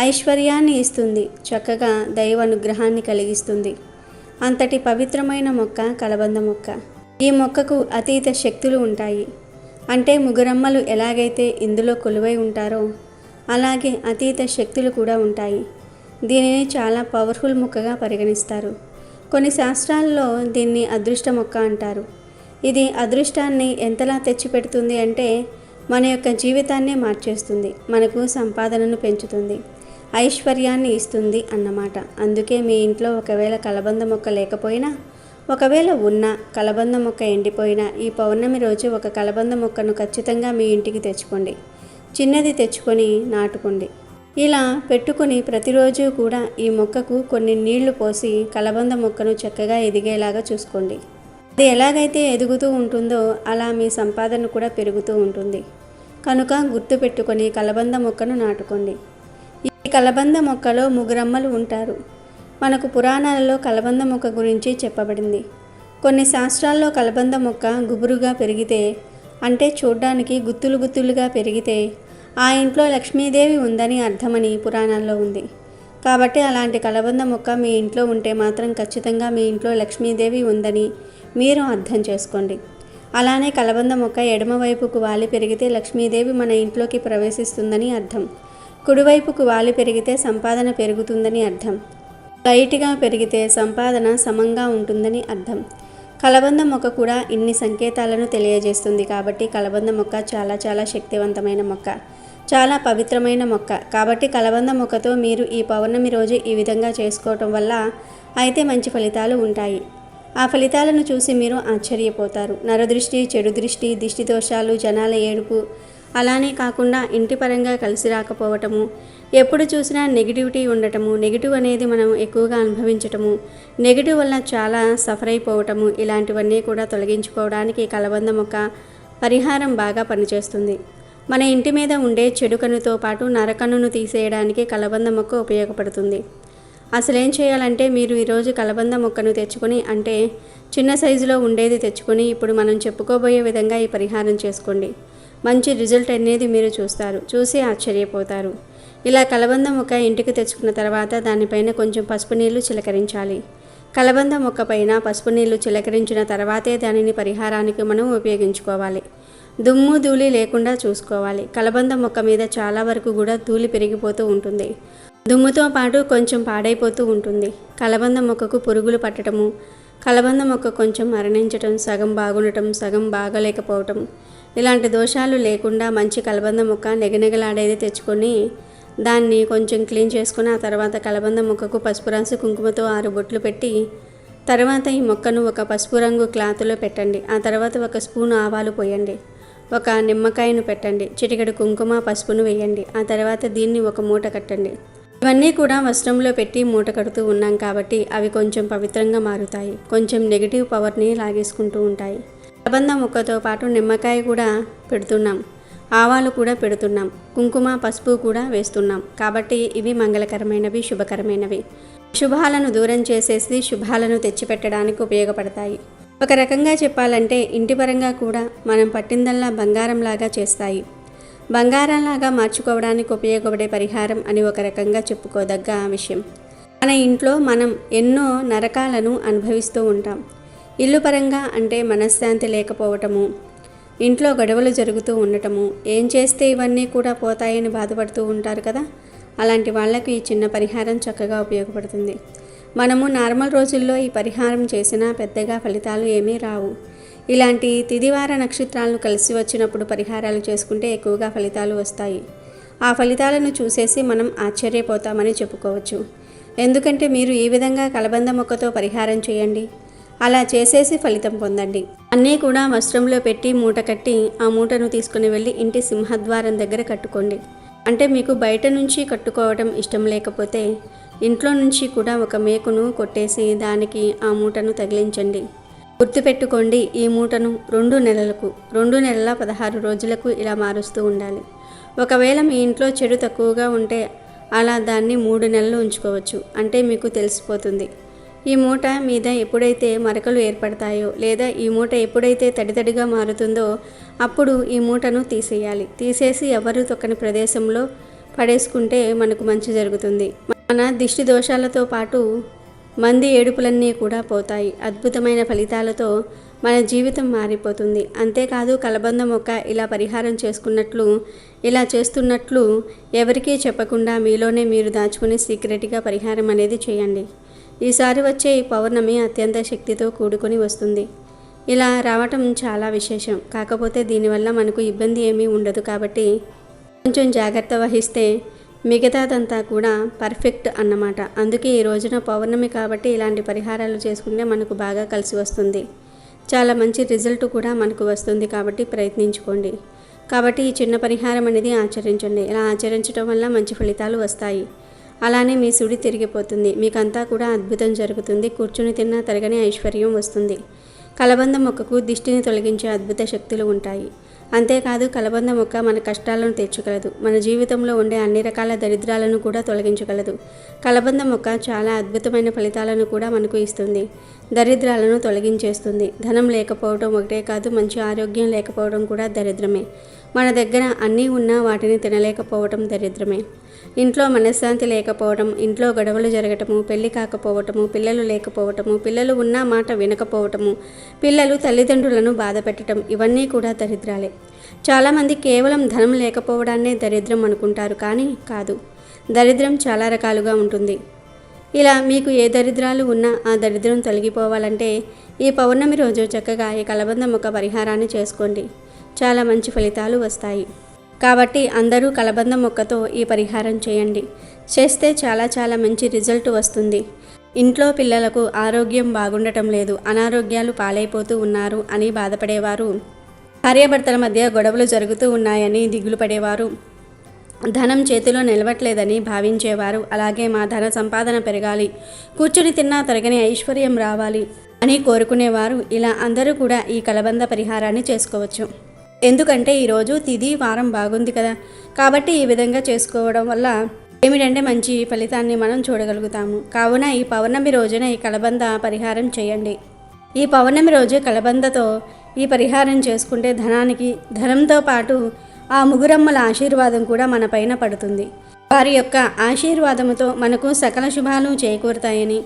ఐశ్వర్యాన్ని ఇస్తుంది, చక్కగా దైవ అనుగ్రహాన్ని కలిగిస్తుంది. అంతటి పవిత్రమైన మొక్క కలబంద మొక్క. ఈ మొక్కకు అతీత శక్తులు ఉంటాయి. అంటే ముగురమ్మలు ఎలాగైతే ఇందులో కొలువై ఉంటారో అలాగే అతీత శక్తులు కూడా ఉంటాయి. దీనిని చాలా పవర్ఫుల్ మొక్కగా పరిగణిస్తారు. కొన్ని శాస్త్రాల్లో దీన్ని అదృష్ట మొక్క అంటారు. ఇది అదృష్టాన్ని ఎంతలా తెచ్చిపెడుతుంది అంటే మన యొక్క జీవితాన్నే మార్చేస్తుంది, మనకు సంపాదనను పెంచుతుంది, ఐశ్వర్యాన్ని ఇస్తుంది అన్నమాట. అందుకే మీ ఇంట్లో ఒకవేళ కలబంద మొక్క లేకపోయినా, ఒకవేళ ఉన్న కలబంద మొక్క ఎండిపోయినా ఈ పౌర్ణమి రోజు ఒక కలబంద మొక్కను ఖచ్చితంగా మీ ఇంటికి తెచ్చుకోండి. చిన్నది తెచ్చుకొని నాటుకోండి. ఇలా పెట్టుకొని ప్రతిరోజు కూడా ఈ మొక్కకు కొన్ని నీళ్లు పోసి కలబంద మొక్కను చక్కగా ఎదిగేలాగా చూసుకోండి. అది ఎలాగైతే ఎదుగుతూ ఉంటుందో అలా మీ సంపాదన కూడా పెరుగుతూ ఉంటుంది. కనుక గుర్తుపెట్టుకొని కలబంద మొక్కను నాటుకోండి. ఈ కలబంద మొక్కలో ముగురమ్మలు ఉంటారు. మనకు పురాణాలలో కలబంద మొక్క గురించి చెప్పబడింది. కొన్ని శాస్త్రాల్లో కలబంద మొక్క గుబురుగా పెరిగితే, అంటే చూడ్డానికి గుత్తులు గుత్తులుగా పెరిగితే ఆ ఇంట్లో లక్ష్మీదేవి ఉందని అర్థమని పురాణాల్లో ఉంది. కాబట్టి అలాంటి కలబంద మొక్క మీ ఇంట్లో ఉంటే మాత్రం ఖచ్చితంగా మీ ఇంట్లో లక్ష్మీదేవి ఉందని మీరు అర్థం చేసుకోండి. అలానే కలబంద మొక్క ఎడమవైపుకు వాలి పెరిగితే లక్ష్మీదేవి మన ఇంట్లోకి ప్రవేశిస్తుందని అర్థం. కుడివైపుకు వాలి పెరిగితే సంపాదన పెరుగుతుందని అర్థం. లైట్గా పెరిగితే సంపాదన సమంగా ఉంటుందని అర్థం. కలబంద మొక్క కూడా ఇన్ని సంకేతాలను తెలియజేస్తుంది. కాబట్టి కలబంద మొక్క చాలా శక్తివంతమైన మొక్క, చాలా పవిత్రమైన మొక్క. కాబట్టి కలబంద మొక్కతో మీరు ఈ పౌర్ణమి రోజు ఈ విధంగా చేసుకోవటం వల్ల అయితే మంచి ఫలితాలు ఉంటాయి. ఆ ఫలితాలను చూసి మీరు ఆశ్చర్యపోతారు. నరదృష్టి, చెడు దృష్టి, దిష్టి దోషాలు, జనాల ఏడుపు, అలానే కాకుండా ఇంటి పరంగా కలిసి రాకపోవటము, ఎప్పుడు చూసినా నెగిటివిటీ ఉండటము, నెగిటివ్ అనేది మనం ఎక్కువగా అనుభవించటము, నెగిటివ్ వల్ల చాలా సఫర్ అయిపోవటము, ఇలాంటివన్నీ కూడా తొలగించుకోవడానికి కలబంద మొక్క పరిహారం బాగా పనిచేస్తుంది. మన ఇంటి మీద ఉండే చెడు కన్నుతో పాటు నరకన్నును తీసేయడానికి కలబంద మొక్క ఉపయోగపడుతుంది. అసలేం చేయాలంటే మీరు ఈరోజు కలబంద మొక్కను తెచ్చుకొని, అంటే చిన్న సైజులో ఉండేది తెచ్చుకొని ఇప్పుడు మనం చెప్పుకోబోయే విధంగా ఈ పరిహారం చేసుకోండి. మంచి రిజల్ట్ అనేది మీరు చూసి ఆశ్చర్యపోతారు. ఇలా కలబంద మొక్క ఇంటికి తెచ్చుకున్న తర్వాత దానిపైన కొంచెం పసుపు నీళ్లు చిలకరించాలి. కలబంద మొక్క పైన పసుపు నీళ్లు చిలకరించిన తర్వాతే దానిని పరిహారానికి మనం ఉపయోగించుకోవాలి. దుమ్ము ధూళి లేకుండా చూసుకోవాలి. కలబంద మొక్క మీద చాలా వరకు కూడా ధూళి పెరిగిపోతూ ఉంటుంది. దుమ్ముతో పాటు కొంచెం పాడైపోతూ ఉంటుంది. కలబంద మొక్కకు పురుగులు పట్టడము, కలబంద మొక్క కొంచెం మరణించటం, సగం బాగుండటం, సగం బాగలేకపోవటం, ఇలాంటి దోషాలు లేకుండా మంచి కలబంద మొక్క నెగనెగలాడేది తెచ్చుకొని దాన్ని కొంచెం క్లీన్ చేసుకుని ఆ తర్వాత కలబంద మొక్కకు పసుపు రాసి కుంకుమతో 6 బొట్లు పెట్టి తర్వాత ఈ మొక్కను ఒక పసుపు రంగు క్లాత్లో పెట్టండి. ఆ తర్వాత 1 స్పూన్ ఆవాలు పోయండి. 1 నిమ్మకాయను పెట్టండి. చిటికెడు కుంకుమ పసుపును వేయండి. ఆ తర్వాత దీన్ని ఒక మూట కట్టండి. ఇవన్నీ కూడా వస్త్రంలో పెట్టి మూట కడుతూ ఉన్నాం కాబట్టి అవి కొంచెం పవిత్రంగా మారుతాయి. కొంచెం నెగిటివ్ పవర్ని లాగేసుకుంటూ ఉంటాయి. కలబంద మొక్కతో పాటు నిమ్మకాయ కూడా పెడుతున్నాం, ఆవాలు కూడా పెడుతున్నాం, కుంకుమ పసుపు కూడా వేస్తున్నాం. కాబట్టి ఇవి మంగళకరమైనవి, శుభకరమైనవి. శుభాలను దూరం చేసేసి శుభాలను తెచ్చిపెట్టడానికి ఉపయోగపడతాయి. ఒక రకంగా చెప్పాలంటే ఇంటి పరంగా కూడా మనం పట్టిందల్లా బంగారంలాగా చేస్తాయి. బంగారంలాగా మార్చుకోవడానికి ఉపయోగపడే పరిహారం అని ఒక రకంగా చెప్పుకోదగ్గ విషయం. మన ఇంట్లో మనం ఎన్నో నరకాలను అనుభవిస్తూ ఉంటాం. ఇల్లు పరంగా అంటే మనశ్శాంతి లేకపోవటము, ఇంట్లో గొడవలు జరుగుతూ ఉండటము, ఏం చేస్తే ఇవన్నీ కూడా పోతాయని బాధపడుతూ ఉంటారు కదా. అలాంటి వాళ్ళకి ఈ చిన్న పరిహారం చక్కగా ఉపయోగపడుతుంది. మనము నార్మల్ రోజుల్లో ఈ పరిహారం చేసినా పెద్దగా ఫలితాలు ఏమీ రావు. ఇలాంటి తిదివార నక్షత్రాలను కలిసి వచ్చినప్పుడు పరిహారాలు చేసుకుంటే ఎక్కువగా ఫలితాలు వస్తాయి. ఆ ఫలితాలను చూసేసి మనం ఆశ్చర్యపోతామని చెప్పుకోవచ్చు. ఎందుకంటే మీరు ఈ విధంగా కలబంద మొక్కతో పరిహారం చేయండి. అలా చేసేసి ఫలితం పొందండి. అన్నీ కూడా వస్త్రంలో పెట్టి మూట కట్టి ఆ మూటను తీసుకుని వెళ్ళి ఇంటి సింహద్వారం దగ్గర కట్టుకోండి. అంటే మీకు బయట నుంచి కట్టుకోవడం ఇష్టం లేకపోతే ఇంట్లో నుంచి కూడా ఒక మేకును కొట్టేసి దానికి ఆ మూటను తగిలించండి. గుర్తుపెట్టుకోండి, ఈ మూటను 2 నెలలకు 2 నెలల 16 రోజులకు ఇలా మారుస్తూ ఉండాలి. ఒకవేళ మీ ఇంట్లో చెడు తక్కువగా ఉంటే అలా దాన్ని 3 నెలలు ఉంచుకోవచ్చు. అంటే మీకు తెలిసిపోతుంది. ఈ మూట మీద ఎప్పుడైతే మరకలు ఏర్పడతాయో లేదా ఈ మూట ఎప్పుడైతే తడితడిగా మారుతుందో అప్పుడు ఈ మూటను తీసేయాలి. తీసేసి ఎవరు తొక్కని ప్రదేశంలో పడేసుకుంటే మనకు మంచి జరుగుతుంది. మన దిష్టి దోషాలతో పాటు మంది ఏడుపులన్నీ కూడా పోతాయి. అద్భుతమైన ఫలితాలతో మన జీవితం మారిపోతుంది. అంతేకాదు కలబంద మొక్క ఇలా పరిహారం చేసుకున్నట్లు, ఇలా చేస్తున్నట్లు ఎవరికీ చెప్పకుండా మీలోనే మీరు దాచుకుని సీక్రెట్గా పరిహారం అనేది చేయండి. ఈసారి వచ్చే ఈ పౌర్ణమి అత్యంత శక్తితో కూడుకొని వస్తుంది. ఇలా రావటం చాలా విశేషం. కాకపోతే దీనివల్ల మనకు ఇబ్బంది ఏమీ ఉండదు. కాబట్టి కొంచెం జాగ్రత్త వహిస్తే మిగతాదంతా కూడా పర్ఫెక్ట్ అన్నమాట. అందుకే ఈ రోజున పౌర్ణమి కాబట్టి ఇలాంటి పరిహారాలు చేసుకుంటే మనకు బాగా కలిసి వస్తుంది. చాలా మంచి రిజల్ట్ కూడా మనకు వస్తుంది. కాబట్టి ప్రయత్నించుకోండి. కాబట్టి ఈ చిన్న పరిహారం అనేది ఆచరించండి. ఇలా ఆచరించడం వల్ల మంచి ఫలితాలు వస్తాయి. అలానే మీ సుడి తిరిగిపోతుంది. మీకంతా కూడా అద్భుతం జరుగుతుంది. కూర్చుని తిన్నా తరగని ఐశ్వర్యం వస్తుంది. కలబంద మొక్కకు దిష్టిని తొలగించే అద్భుత శక్తులు ఉంటాయి. అంతేకాదు కలబంద మొక్క మన కష్టాలను తీర్చగలదు. మన జీవితంలో ఉండే అన్ని రకాల దరిద్రాలను కూడా తొలగించగలదు. కలబంద మొక్క చాలా అద్భుతమైన ఫలితాలను కూడా మనకు ఇస్తుంది. దరిద్రాలను తొలగించేస్తుంది. ధనం లేకపోవడం ఒకటే కాదు, మంచి ఆరోగ్యం లేకపోవడం కూడా దరిద్రమే. మన దగ్గర అన్నీ ఉన్నా వాటిని తినలేకపోవటం దరిద్రమే. ఇంట్లో మనశ్శాంతి లేకపోవడం, ఇంట్లో గొడవలు జరగటము, పెళ్లి కాకపోవటము, పిల్లలు లేకపోవటము, పిల్లలు ఉన్న మాట వినకపోవటము, పిల్లలు తల్లిదండ్రులను బాధ పెట్టడం, ఇవన్నీ కూడా దరిద్రాలే. చాలామంది కేవలం ధనం లేకపోవడాన్నే దరిద్రం అనుకుంటారు, కానీ కాదు. దరిద్రం చాలా రకాలుగా ఉంటుంది. ఇలా మీకు ఏ దరిద్రాలు ఉన్నా ఆ దరిద్రం తొలగిపోవాలంటే ఈ పౌర్ణమి రోజు చక్కగా ఈ కలబంద మొక్క పరిహారాన్ని చేసుకోండి. చాలా మంచి ఫలితాలు వస్తాయి. కాబట్టి అందరూ కలబంద మొక్కతో ఈ పరిహారం చేయండి. చేస్తే చాలా మంచి రిజల్ట్ వస్తుంది. ఇంట్లో పిల్లలకు ఆరోగ్యం బాగుండటం లేదు, అనారోగ్యాలు పాలైపోతూ ఉన్నారు అని బాధపడేవారు, భార్యాభర్తల మధ్య గొడవలు జరుగుతూ ఉన్నాయని దిగులు పడేవారు, ధనం చేతిలో నిలవట్లేదని భావించేవారు, అలాగే మా ధన సంపాదన పెరగాలి, కూర్చుని తిన్నా తరగని ఐశ్వర్యం రావాలి అని కోరుకునేవారు, ఇలా అందరూ కూడా ఈ కలబంద పరిహారాన్ని చేసుకోవచ్చు. ఎందుకంటే ఈరోజు తిథి వారం బాగుంది కదా, కాబట్టి ఈ విధంగా చేసుకోవడం వల్ల ఏమిటంటే మంచి ఫలితాన్ని మనం చూడగలుగుతాము. కావున ఈ పౌర్ణమి రోజున ఈ కలబంద పరిహారం చేయండి. ఈ పౌర్ణమి రోజు కలబందతో ఈ పరిహారం చేసుకుంటే ధనంతో పాటు ఆ ముగురమ్మల ఆశీర్వాదం కూడా మన పైన పడుతుంది. వారి యొక్క ఆశీర్వాదముతో మనకు సకల శుభాలు చేకూరుతాయని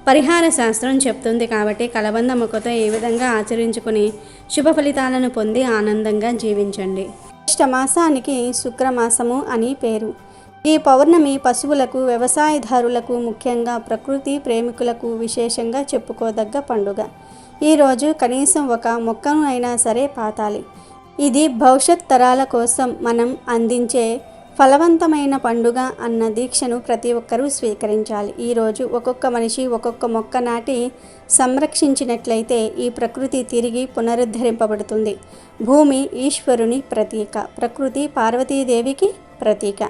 పరిహార శాస్త్రం చెప్తుంది. కాబట్టి కలబంద మొక్కతో ఈ విధంగా ఆచరించుకుని శుభ ఫలితాలను పొంది ఆనందంగా జీవించండి. మాసానికి శుక్రమాసము అని పేరు. ఈ పౌర్ణమి పశువులకు, వ్యవసాయదారులకు, ముఖ్యంగా ప్రకృతి ప్రేమికులకు విశేషంగా చెప్పుకోదగ్గ పండుగ. ఈరోజు కనీసం ఒక మొక్కను అయినా సరే పాతాలి. ఇది భవిష్యత్ తరాల కోసం మనం అందించే ఫలవంతమైన పండుగ అన్న దీక్షను ప్రతి ఒక్కరూ స్వీకరించాలి. ఈరోజు ఒక్కొక్క మనిషి ఒక్కొక్క మొక్క నాటి సంరక్షించినట్లయితే ఈ ప్రకృతి తిరిగి పునరుద్ధరింపబడుతుంది. భూమి ఈశ్వరుని ప్రతీక, ప్రకృతి పార్వతీదేవికి ప్రతీక,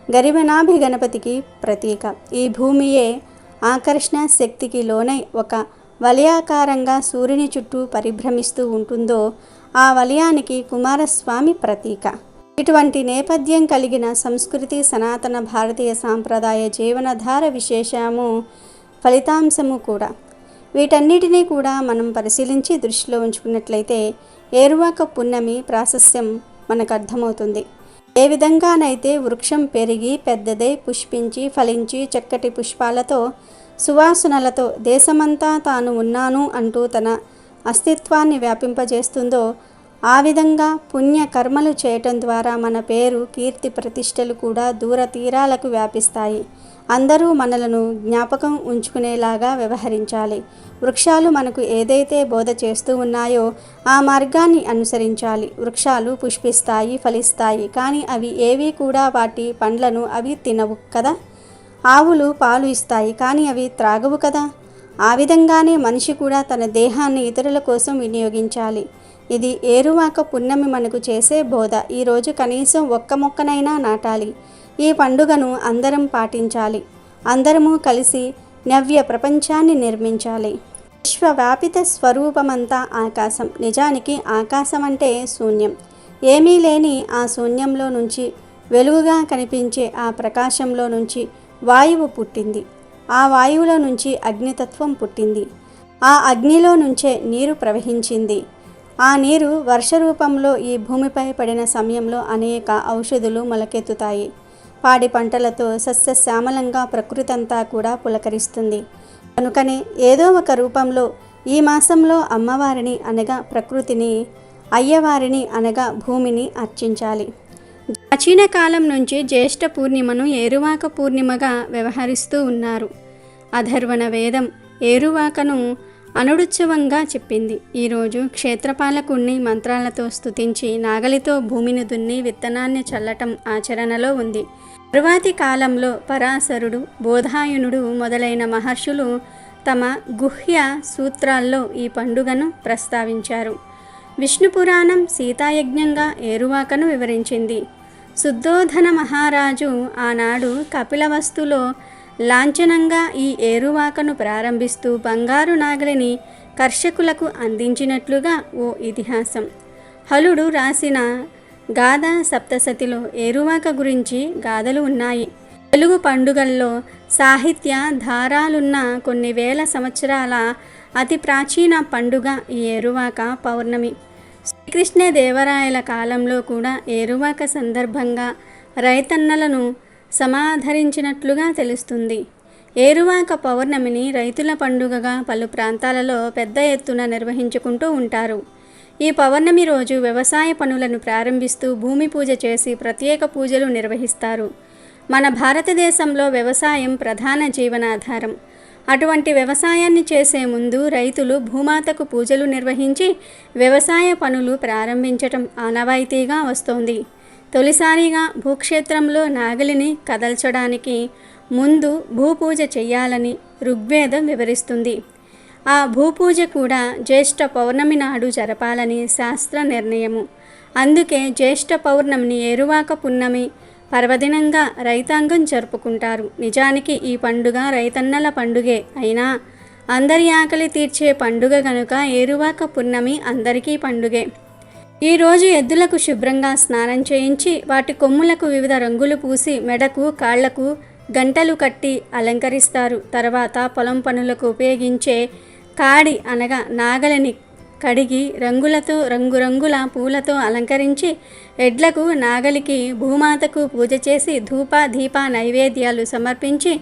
గరిమనాభి గణపతికి ప్రతీక. ఈ భూమియే ఆకర్షణ శక్తికి లోనై ఒక వలయాకారంగా సూర్యుని చుట్టూ పరిభ్రమిస్తూ ఉంటుందో ఆ వలయానికి కుమారస్వామి ప్రతీక. ఇటువంటి నేపథ్యం కలిగిన సంస్కృతి సనాతన భారతీయ సాంప్రదాయ జీవనధార విశేషము, ఫలితాంశము కూడా. వీటన్నిటినీ కూడా మనం పరిశీలించి దృష్టిలో ఉంచుకున్నట్లయితే ఏరువాక పున్నమి ప్రాశస్యం మనకు అర్థమవుతుంది. ఏ విధంగానైతే వృక్షం పెరిగి పెద్దదై పుష్పించి ఫలించి చక్కటి పుష్పాలతో సువాసనలతో దేశమంతా తాను ఉన్నాను అంటూ తన అస్తిత్వాన్ని వ్యాపింపజేస్తుందో ఆ విధంగా పుణ్య కర్మలు చేయటం ద్వారా మన పేరు, కీర్తి, ప్రతిష్టలు కూడా దూర తీరాలకు వ్యాపిస్తాయి. అందరూ మనలను జ్ఞాపకం ఉంచుకునేలాగా వ్యవహరించాలి. వృక్షాలు మనకు ఏదైతే బోధ చేస్తూ ఉన్నాయో ఆ మార్గాన్ని అనుసరించాలి. వృక్షాలు పుష్పిస్తాయి, ఫలిస్తాయి, కానీ అవి ఏవి కూడా వాటి పండ్లను అవి తినవు కదా. ఆవులు పాలు ఇస్తాయి, కానీ అవి త్రాగవు కదా. ఆ విధంగానే మనిషి కూడా తన దేహాన్ని ఇతరుల కోసం వినియోగించాలి. ఇది ఏరువాక పున్నమి మనకు చేసే బోధ. ఈరోజు కనీసం ఒక్క మొక్కనైనా నాటాలి. ఈ పండుగను అందరం పాటించాలి. అందరము కలిసి నవ్య ప్రపంచాన్ని నిర్మించాలి. విశ్వవ్యాపిత స్వరూపమంతా ఆకాశం. నిజానికి ఆకాశం అంటే శూన్యం. ఏమీ లేని ఆ శూన్యంలో నుంచి వెలుగుగా కనిపించే ఆ ప్రకాశంలో నుంచి వాయువు పుట్టింది. ఆ వాయువులో నుంచి అగ్నితత్వం పుట్టింది. ఆ అగ్నిలో నుంచే నీరు ప్రవహించింది. ఆ నీరు వర్ష రూపంలో ఈ భూమిపై పడిన సమయంలో అనేక ఔషధులు మొలకెత్తుతాయి. పాడి పంటలతో సస్యశ్యామలంగా ప్రకృతి అంతా కూడా పులకరిస్తుంది. కనుకనే ఏదో ఒక రూపంలో ఈ మాసంలో అమ్మవారిని అనగా ప్రకృతిని, అయ్యవారిని అనగా భూమిని అర్చించాలి. ప్రాచీన కాలం నుంచి జ్యేష్ఠ పూర్ణిమను ఏరువాక పూర్ణిమగా వ్యవహరిస్తూ ఉన్నారు. అథర్వణ వేదం ఏరువాకను అనుడుత్సవంగా చెప్పింది. ఈరోజు క్షేత్రపాలకుణ్ణి మంత్రాలతో స్తుతించి నాగలితో భూమిని దున్ని విత్తనాన్ని చల్లటం ఆచరణలో ఉంది. తరువాతి కాలంలో పరాశరుడు, బోధాయనుడు మొదలైన మహర్షులు తమ గుహ్య సూత్రాల్లో ఈ పండుగను ప్రస్తావించారు. విష్ణు పురాణం సీతాయజ్ఞంగా ఏరువాకను వివరించింది. శుద్ధోధన మహారాజు ఆనాడు కపిలవస్తులో లాంఛనంగా ఈ ఏరువాకను ప్రారంభిస్తూ బంగారు నాగలిని కర్షకులకు అందించినట్లుగా ఓ ఇతిహాసం. హలుడు రాసిన గాథ సప్తసతిలో ఏరువాక గురించి గాథలు ఉన్నాయి. తెలుగు పండుగల్లో సాహిత్య ధారాలున్న కొన్ని వేల సంవత్సరాల అతి ప్రాచీన పండుగ ఈ ఏరువాక పౌర్ణమి. శ్రీకృష్ణదేవరాయల కాలంలో కూడా ఏరువాక సందర్భంగా రైతన్నలను సమాధరించినట్లుగా తెలుస్తుంది. ఏరువాక పౌర్ణమిని రైతుల పండుగగా పలు ప్రాంతాలలో పెద్ద ఎత్తున నిర్వహించుకుంటూ ఉంటారు. ఈ పౌర్ణమి రోజు వ్యవసాయ పనులను ప్రారంభిస్తూ భూమి పూజ చేసి ప్రత్యేక పూజలు నిర్వహిస్తారు. మన భారతదేశంలో వ్యవసాయం ప్రధాన జీవనాధారం. అటువంటి వ్యవసాయాన్ని చేసే ముందు రైతులు భూమాతకు పూజలు నిర్వహించి వ్యవసాయ పనులు ప్రారంభించటం ఆనవాయితీగా వస్తోంది. తొలిసారిగా భూక్షేత్రంలో నాగలిని కదల్చడానికి ముందు భూపూజ చేయాలని ఋగ్వేదం వివరిస్తుంది. ఆ భూపూజ కూడా జ్యేష్ఠ పౌర్ణమి నాడు జరపాలని శాస్త్ర నిర్ణయము. అందుకే జ్యేష్ఠ పౌర్ణమిని ఏరువాక పున్నమి పర్వదినంగా రైతాంగం జరుపుకుంటారు. నిజానికి ఈ పండుగ రైతన్నల పండుగే అయినా అందరి ఆకలి తీర్చే పండుగ కనుక ఏరువాక పున్నమి అందరికీ పండుగే. ఈరోజు ఎద్దులకు శుభ్రంగా స్నానం చేయించి వాటి కొమ్ములకు వివిధ రంగులు పూసి మెడకు కాళ్లకు గంటలు కట్టి అలంకరిస్తారు. తర్వాత పొలం పనులకు ఉపయోగించే కాడి అనగా నాగలిని కడిగి రంగురంగుల పూలతో అలంకరించి ఎడ్లకు నాగలికి భూమాతకు పూజ చేసి ధూప దీప నైవేద్యాలు సమర్పించి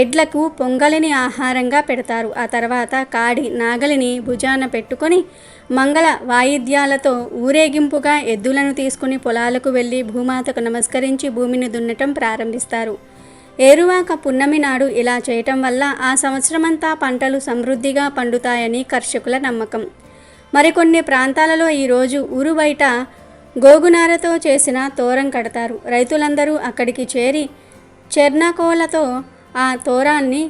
ఎడ్లకు పొంగలిని ఆహారంగా పెడతారు. ఆ తర్వాత కాడి నాగలిని భుజాన పెట్టుకొని మంగళ వాయిద్యాలతో ఊరేగింపుగా ఎద్దులను తీసుకుని పొలాలకు వెళ్ళి భూమాతకు నమస్కరించి భూమిని దున్నటం ప్రారంభిస్తారు. ఏరువాక పున్నమి నాడు ఇలా చేయటం వల్ల ఆ సంవత్సరమంతా పంటలు సమృద్ధిగా పండుతాయని కర్షకుల నమ్మకం. మరికొన్ని ప్రాంతాలలో ఈరోజు ఊరు బయట గోగునారతో చేసిన తోరం కడతారు. రైతులందరూ అక్కడికి చేరి చెర్నకోలతో ఆ తోరాన్ని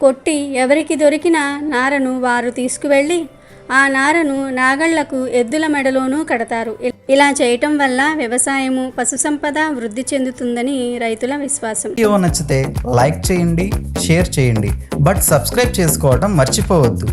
కొట్టి ఎవరికి దొరికిన నారను వారు తీసుకువెళ్ళి ఆ నారను నాగళ్లకు ఎద్దుల మెడలోనూ కడతారు. ఇలా చేయటం వల్ల వ్యవసాయము పశుసంపద వృద్ధి చెందుతుందని రైతుల విశ్వాసం. వీడియో నచ్చితే లైక్ చేయండి, షేర్ చేయండి, బట్ సబ్స్క్రైబ్ చేసుకోవడం మర్చిపోవద్దు.